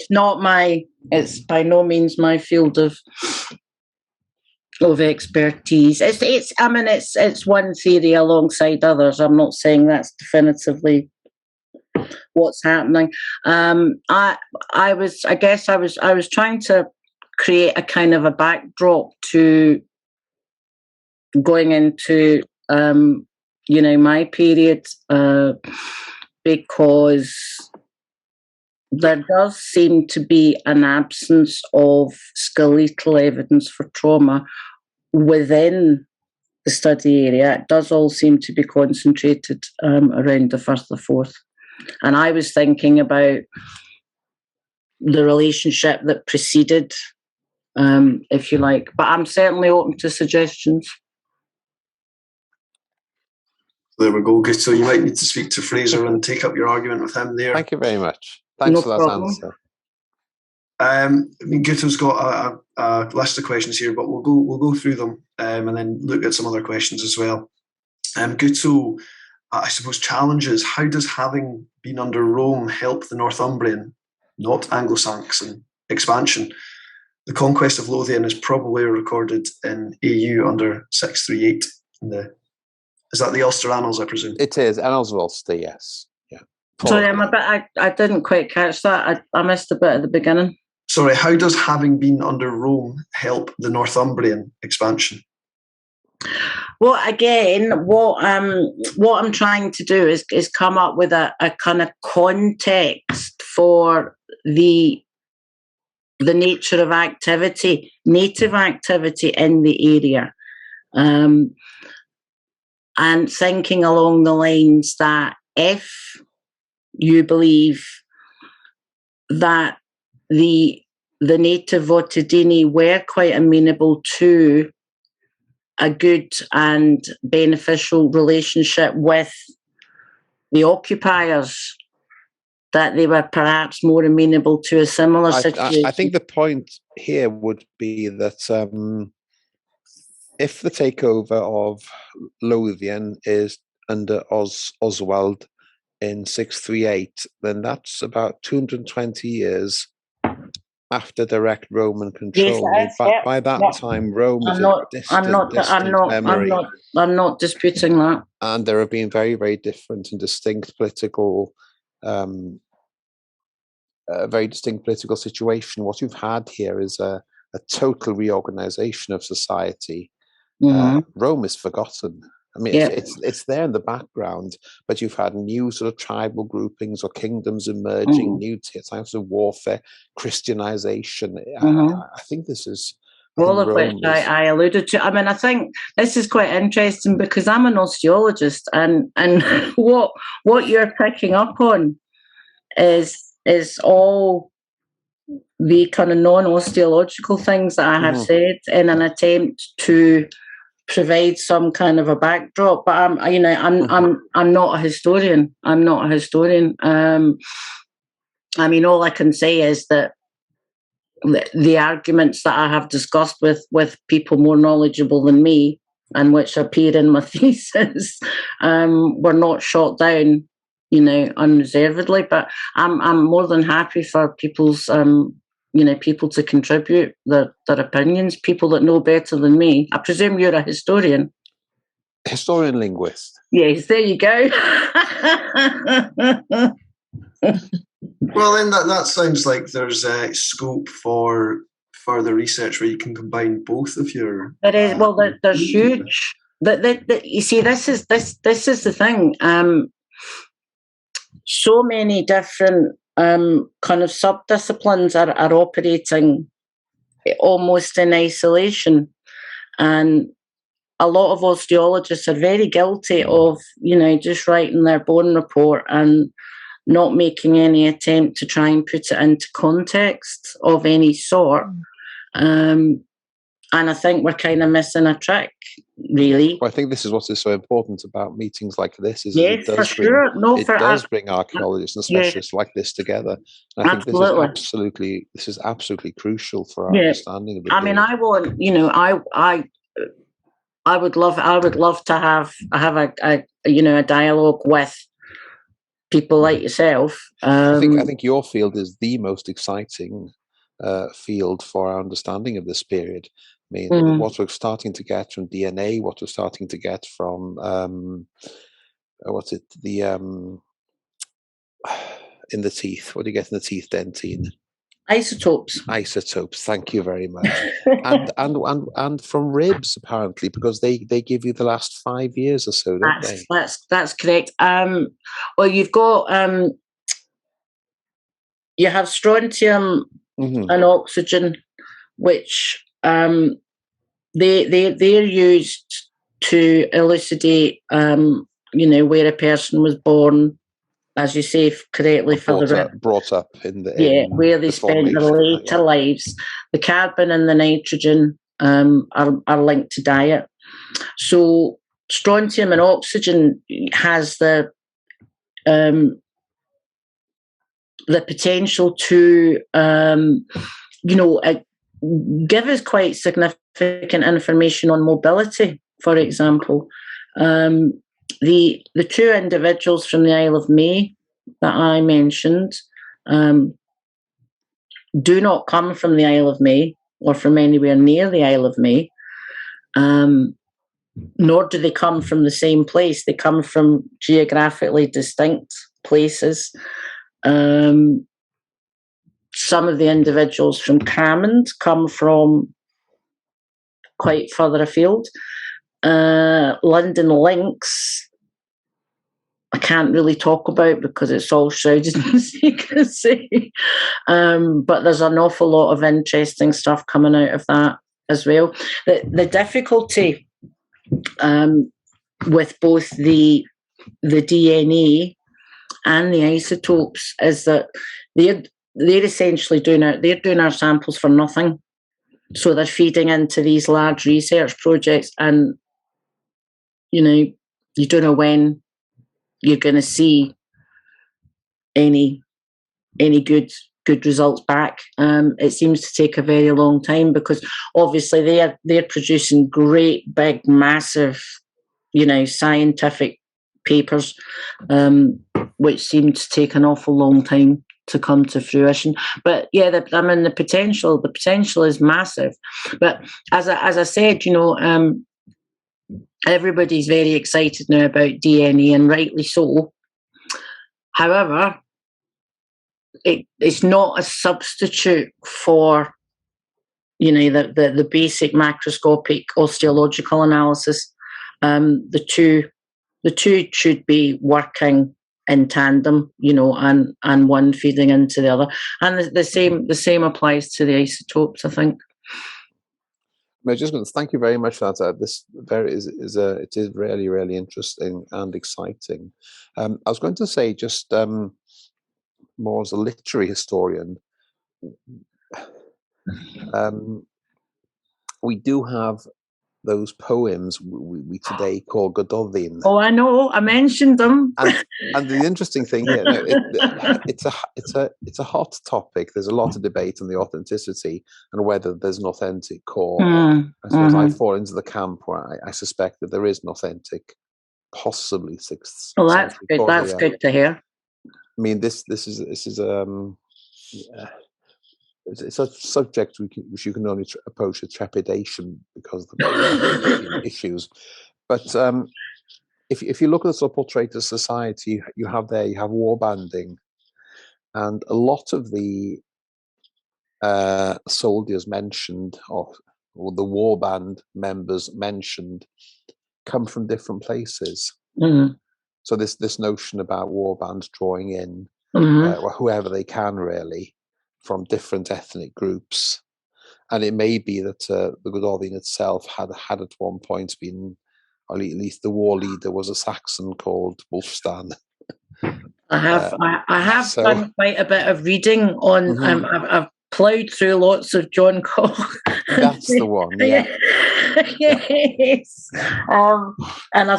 it's by no means my field of of expertise. It's one theory alongside others. I'm not saying that's definitively what's happening. I was trying to create a kind of a backdrop to going into my period, because there does seem to be an absence of skeletal evidence for trauma within the study area. It does all seem to be concentrated around the Firth of Forth. And I was thinking about the relationship that preceded, if you like. But I'm certainly open to suggestions. There we go. Good. So you might need to speak to Fraser and take up your argument with him there. Thank you very much. Thanks for that answer. Guto's got a list of questions here, but we'll go through them and then look at some other questions as well. Guto, I suppose, challenges: how does having been under Rome help the Northumbrian, not Anglo-Saxon, expansion? The conquest of Lothian is probably recorded in AU under 638. Is that the Ulster Annals, I presume? It is Annals of Ulster, yes. Yeah. Sorry, I didn't quite catch that. I missed a bit at the beginning. Sorry, how does having been under Rome help the Northumbrian expansion? Well, again, what I'm trying to do is come up with a kind of context for the nature of activity, native activity in the area. And thinking along the lines that if you believe that the native Votadini were quite amenable to a good and beneficial relationship with the occupiers, that they were perhaps more amenable to a similar situation. I think the point here would be that if the takeover of Lothian is under Oswald in 638, then that's about 220 years after direct Roman control. Yes, by that time, Rome is a distant memory. I'm not disputing that. And there have been very, very different and distinct political, very distinct political situation. What you've had here is a total reorganization of society. Mm-hmm. Rome is forgotten. I mean, it's there in the background, but you've had new sort of tribal groupings or kingdoms emerging, new types of warfare, Christianization. I think this is all of which I alluded to. I mean, I think this is quite interesting because I'm an osteologist, and what you're picking up on is all the kind of non-osteological things that I have said in an attempt to provide some kind of a backdrop, but I'm not a historian. I'm not a historian. I mean, all I can say is that the arguments that I have discussed with people more knowledgeable than me, and which appear in my thesis, were not shot down, unreservedly. But I'm more than happy for people's people to contribute their opinions, people that know better than me. I presume you're a historian. Historian linguist. Yes, there you go. Well, then that sounds like there's scope for further research where you can combine both of your... There is. Well, there's huge... You see, this is the thing. So many different kind of subdisciplines are operating almost in isolation, and a lot of osteologists are very guilty of just writing their bone report and not making any attempt to try and put it into context of any sort. And I think we're kind of missing a trick, really. Well, I think this is what is so important about meetings like this. Is yes, it does for sure. It does bring archaeologists and specialists like this together. And I think this is absolutely crucial for our understanding of it. I mean, I want, I would love to have a dialogue with people like yourself. I think your field is the most exciting field for our understanding of this period. mean, what we're starting to get from DNA, what we're starting to get from in the teeth. What do you get in the teeth, dentine? Isotopes. Isotopes. Thank you very much. and from ribs, apparently, because they give you the last 5 years or so, don't they? That's correct. Well, you've got you have strontium and oxygen, which they're used to elucidate, where a person was born, as you say correctly, brought up in the where they spent their later lives. The carbon and the nitrogen are linked to diet. So strontium and oxygen has the potential to give us quite significant information on mobility. For example, the two individuals from the Isle of May that I mentioned do not come from the Isle of May or from anywhere near the Isle of May, nor do they come from the same place. They come from geographically distinct places. Some of the individuals from Cramond come from quite further afield. London Links, I can't really talk about because it's all shrouded in secrecy. But there's an awful lot of interesting stuff coming out of that as well. The difficulty with both the DNA and the isotopes is that they're essentially doing our samples for nothing. So they're feeding into these large research projects, and you don't know when you're going to see any good results back. It seems to take a very long time because obviously they're producing great big massive scientific papers, which seem to take an awful long time to come to fruition. But yeah, the potential is massive. But as I said, everybody's very excited now about DNA, and rightly so. However, it's not a substitute for the basic macroscopic osteological analysis. The two should be working in tandem, and one feeding into the other. And the same applies to the isotopes, I think. I'm just going to thank you very much for that. It is really, really interesting and exciting. I was going to say, just more as a literary historian, we do have those poems we today call Gododdin. Oh, I know. I mentioned them. And the interesting thing here, it's a hot topic. There's a lot of debate on the authenticity and whether there's an authentic core. I suppose I fall into the camp where I suspect that there is an authentic, possibly 6th. Well, that's good. That's good to hear. I mean, this is it's a subject which you can only approach with trepidation because of the issues. But if you look at the sort of portrait of society, you have war banding, and a lot of the soldiers mentioned, or the war band members mentioned, come from different places. So this notion about war bands drawing in whoever they can, really, from different ethnic groups. And it may be that the Gododdin itself had at one point been, or at least the war leader was a Saxon called Wulfstan. I have done quite a bit of reading on. I've ploughed through lots of John Koch. That's the one. Yeah. Yes. And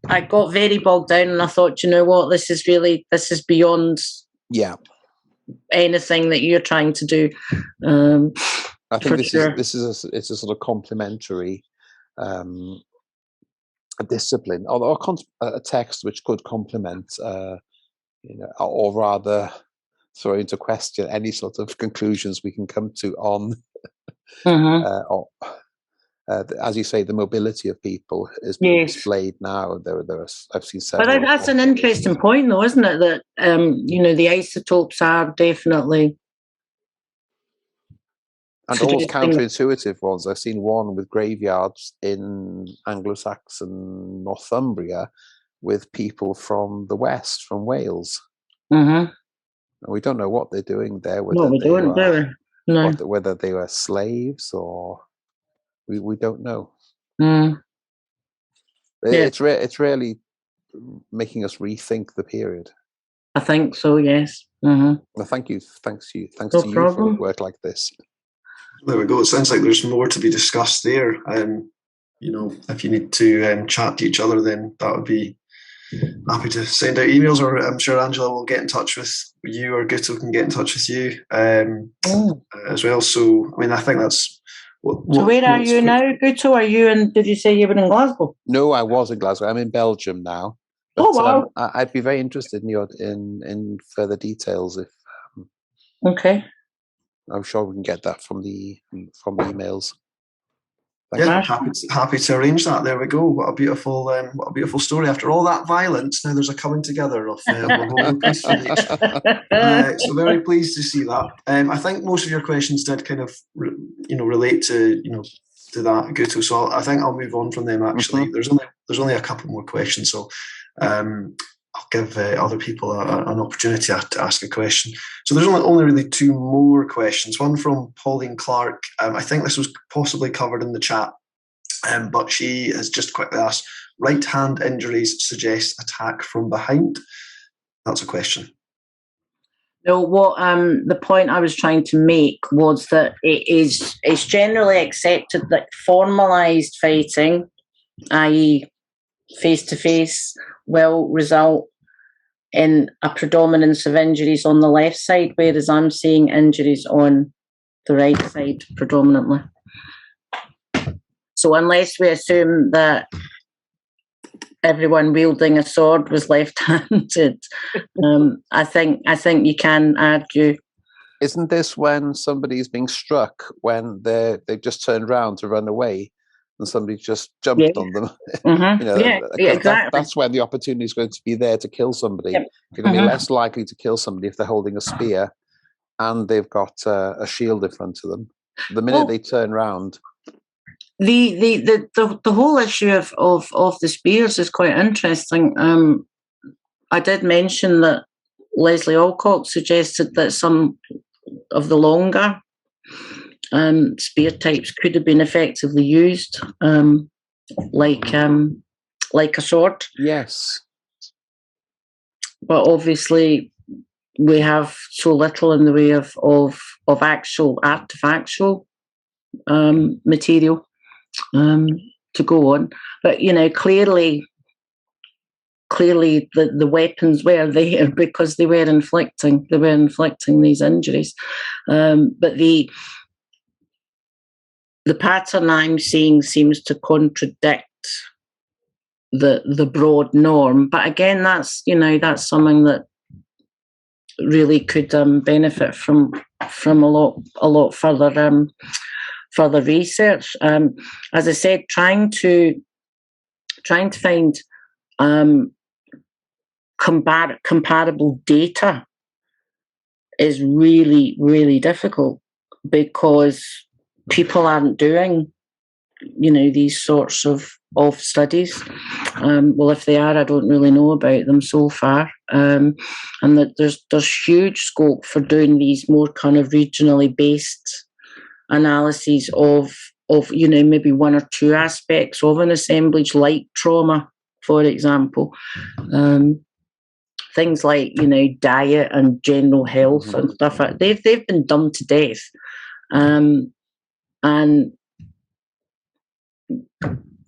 I got very bogged down, and I thought, you know what, this is beyond. Yeah. Anything that you're trying to do. I think this is a sort of complementary discipline, or a text which could complement, or rather throw into question any sort of conclusions we can come to on As you say, the mobility of people is being displayed now. I've seen several. But that's an interesting point, though, isn't it? That the isotopes are definitely. And almost counterintuitive ones. I've seen one with graveyards in Anglo-Saxon Northumbria with people from the west, from Wales. And we don't know what they're doing there. Whether whether they were slaves or we don't know. It's really making us rethink the period. I think so. Yes. Well, thanks to you for work like this. There we go. It sounds like there's more to be discussed there. If you need to chat to each other, then that would be happy to send out emails, or I'm sure Angela will get in touch with you, or Guto can get in touch with you as well. So, I think that's. So where are you now, Guto? Are you in? Did you say you were in Glasgow? No, I was in Glasgow. I'm in Belgium now. But, wow! I'd be very interested in further details if. Okay. I'm sure we can get that from the emails. Happy to arrange that. There we go. What a beautiful story. After all that violence, now there's a coming together of a peaceful nature. So very pleased to see that. I think most of your questions did kind of relate to that, Guto. So I think I'll move on from them. Actually, there's only a couple more questions. So I'll give other people an opportunity to ask a question. So there's only really two more questions. One from Pauline Clark. I think this was possibly covered in the chat, but she has just quickly asked, right hand injuries suggest attack from behind? That's a question. No, what the point I was trying to make was that it's generally accepted that formalised fighting, i.e. face-to-face, will result in a predominance of injuries on the left side, whereas I'm seeing injuries on the right side predominantly. So unless we assume that everyone wielding a sword was left-handed, I think you can argue. Isn't this when somebody's being struck, when they've just turned around to run away, and somebody just jumped on them? Exactly. That's when the opportunity is going to be there to kill somebody. Yep. You're going to be less likely to kill somebody if they're holding a spear and they've got a shield in front of them. The minute they turn around. The whole issue of the spears is quite interesting. I did mention that Leslie Alcock suggested that some of the longer spear types could have been effectively used, like a sword. Yes. But obviously, we have so little in the way of actual artifactual material to go on. But clearly the weapons were there because they were inflicting these injuries. But the pattern I'm seeing seems to contradict the broad norm. But again, that's something that really could benefit from a lot further research. As I said, trying to find comparable data is really, really difficult because people aren't doing, these sorts of studies. Well, if they are, I don't really know about them so far. And that there's huge scope for doing these more kind of regionally based analyses of maybe one or two aspects of an assemblage, like trauma, for example. Things like diet and general health and stuff. They've been done to death, and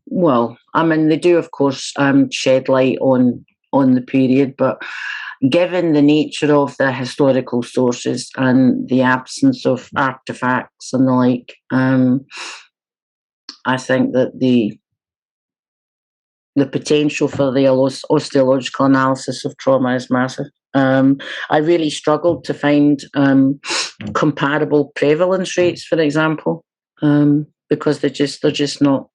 well, they do of course shed light on the period, but given the nature of the historical sources and the absence of artifacts and the like, I think that the potential for the osteological analysis of trauma is massive. I really struggled to find comparable prevalence rates, for example, because they're just not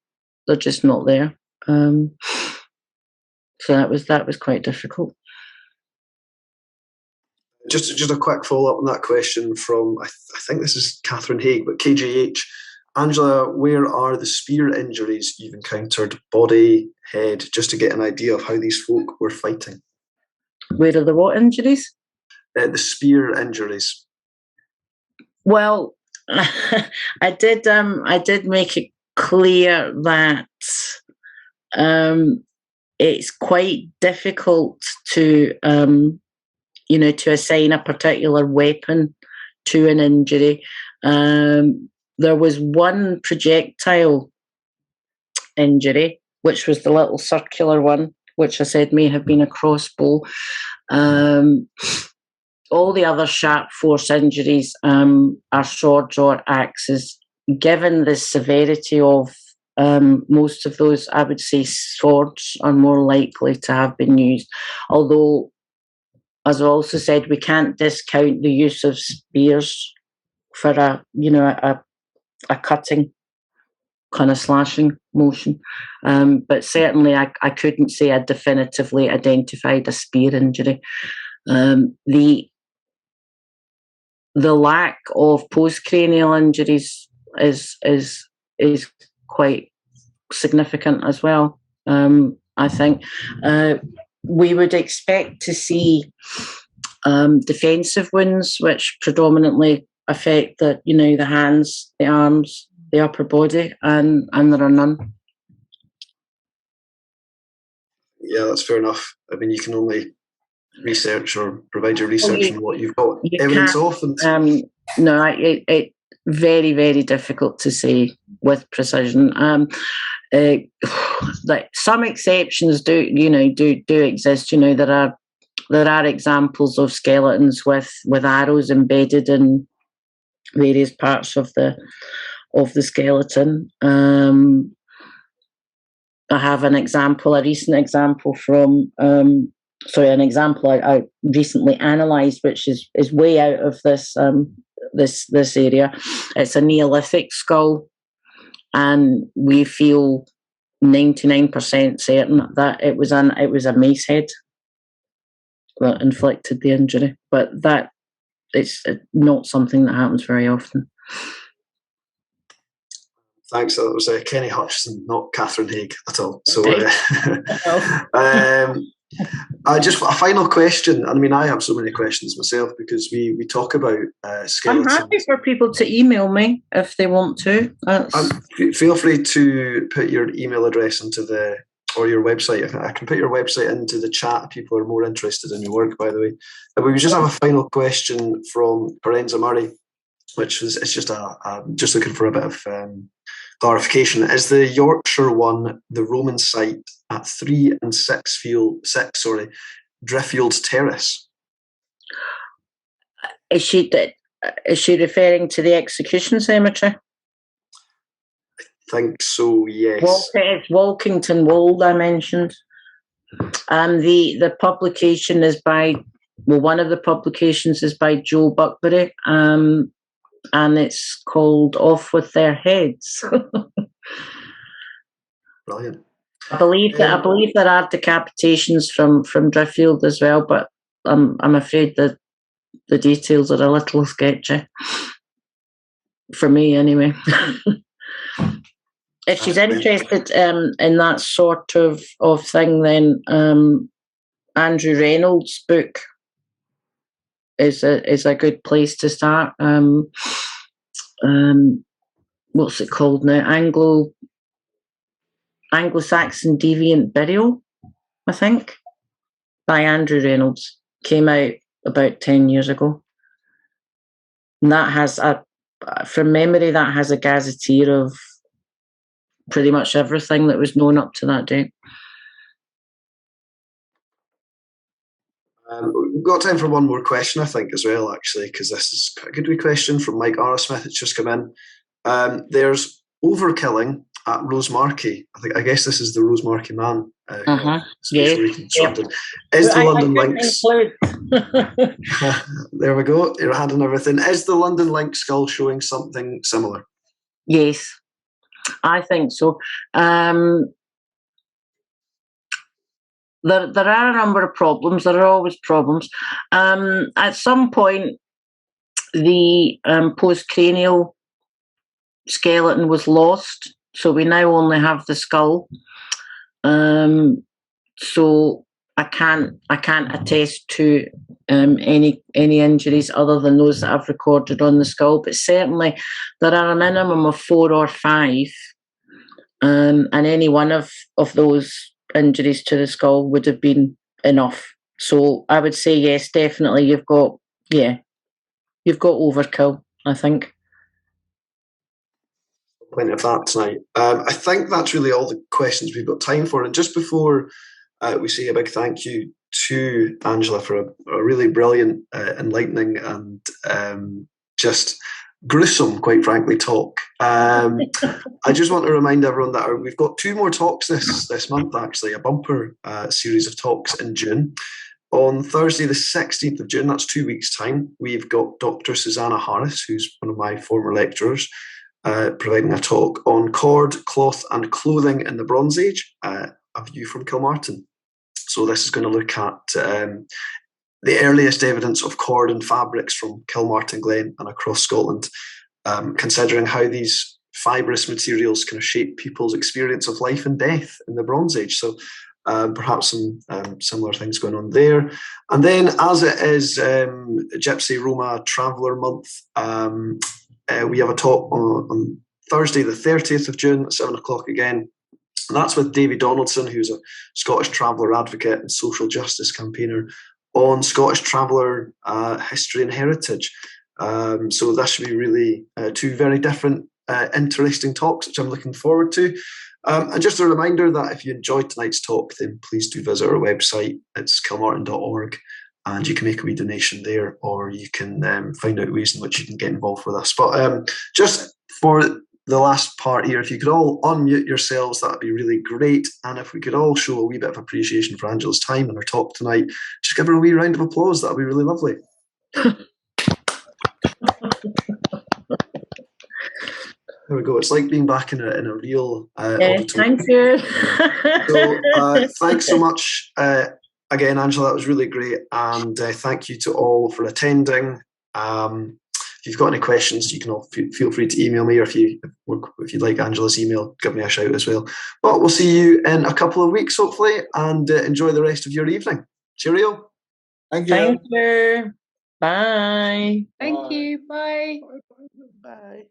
there. So that was quite difficult. Just a quick follow-up on that question from, I think this is Catherine Haig, but KGH. Angela, where are the spear injuries you've encountered, body, head, just to get an idea of how these folk were fighting? Where are the what injuries? The spear injuries. Well, I did make it clear that it's quite difficult to to assign a particular weapon to an injury. There was one projectile injury, which was the little circular one, which I said may have been a crossbow. All the other sharp force injuries are swords or axes. Given the severity of most of those, I would say swords are more likely to have been used. Although, as I also said, we can't discount the use of spears for a cutting kind of slashing motion. But certainly I couldn't say I definitively identified a spear injury. The lack of postcranial injuries is quite significant as well. I think we would expect to see defensive wounds, which predominantly affect the hands, the arms, the upper body, and there are none. Yeah, that's fair enough. I mean, you can only research or provide your research on what you've got evidence of. No, it's very, very difficult to say with precision. Like some exceptions do exist. There are examples of skeletons with arrows embedded in various parts of the skeleton. I have a recent example from an example I recently analysed, which is way out of this area. It's a Neolithic skull, and we feel 99% certain that it was a mace head that inflicted the injury, but that it's not something that happens very often. Thanks. That was Kenny Hutchison, not Catherine Haig at all. So, just a final question. I mean, I have so many questions myself because we talk about skeletons. I'm happy for people to email me if they want to. Feel free to put your email address or your website. I can put your website into the chat if people are more interested in your work, by the way. But we just have a final question from Parenza Murray, which is just just looking for a bit of clarification. Is the Yorkshire one the Roman site at 3 and 6 Driffield Terrace? Is she referring to the execution cemetery? I think so, yes. It's Walkington Wold I mentioned. The publication is by, one of the publications is by Joe Buckbury, and it's called Off With Their Heads. Brilliant. I believe there are decapitations from Driffield as well, but I'm afraid that the details are a little sketchy for me, anyway. If she's interested in that sort of thing, then Andrew Reynolds' book is a good place to start. What's it called now? Anglo-Saxon Deviant Burial, I think, by Andrew Reynolds. Came out about 10 years ago. And that has from memory, that has a gazetteer of pretty much everything that was known up to that date. We've got time for one more question, I think, as well, actually, because this is a good wee question from Mike Arrowsmith. It's just come in. There's overkilling at Rosemarkie. I guess this is the Rosemarkie man. Reconstructed. Is the London Lynx? There we go. You're handing everything. Is the London Lynx skull showing something similar? Yes, I think so. There are a number of problems. There are always problems. At some point, the postcranial skeleton was lost, so we now only have the skull. So I can't attest to any injuries other than those that I've recorded on the skull. But certainly there are a minimum of 4 or 5, and any one of those injuries to the skull would have been enough. So I would say yes, definitely you've got overkill, I think. Plenty of that tonight. I think that's really all the questions we've got time for. And just before we say a big thank you to Angela for a really brilliant, enlightening and just gruesome, quite frankly, talk. I just want to remind everyone that we've got 2 more talks this month, actually, a bumper series of talks in June. On Thursday, the 16th of June, that's 2 weeks' time, we've got Dr. Susanna Harris, who's one of my former lecturers, providing a talk on cord, cloth and clothing in the Bronze Age, a view from Kilmartin. So this is going to look at the earliest evidence of cord and fabrics from Kilmartin Glen and across Scotland, considering how these fibrous materials kind of shape people's experience of life and death in the Bronze Age. So perhaps some similar things going on there. And then, as it is Gypsy Roma Traveller Month, we have a talk on Thursday, the 30th of June at 7 o'clock again. And that's with Davy Donaldson, who's a Scottish traveller advocate and social justice campaigner, on Scottish traveller history and heritage. So that should be really 2 very different, interesting talks, which I'm looking forward to. And just a reminder that if you enjoyed tonight's talk, then please do visit our website. It's kilmartin.org, and you can make a wee donation there, or you can find out ways in which you can get involved with us. But just for the last part here, if you could all unmute yourselves, that would be really great. And if we could all show a wee bit of appreciation for Angela's time and her talk tonight, just give her a wee round of applause. That would be really lovely. There we go. It's like being back in a real auditorium. Thank you. So thanks so much again, Angela. That was really great. And thank you to all for attending. If you've got any questions, you can all feel free to email me, or if you'd like Angela's email, give me a shout as well. But we'll see you in a couple of weeks, hopefully, and enjoy the rest of your evening. Cheerio. Thank you. Thank you. Bye. Thank you. Bye. Bye.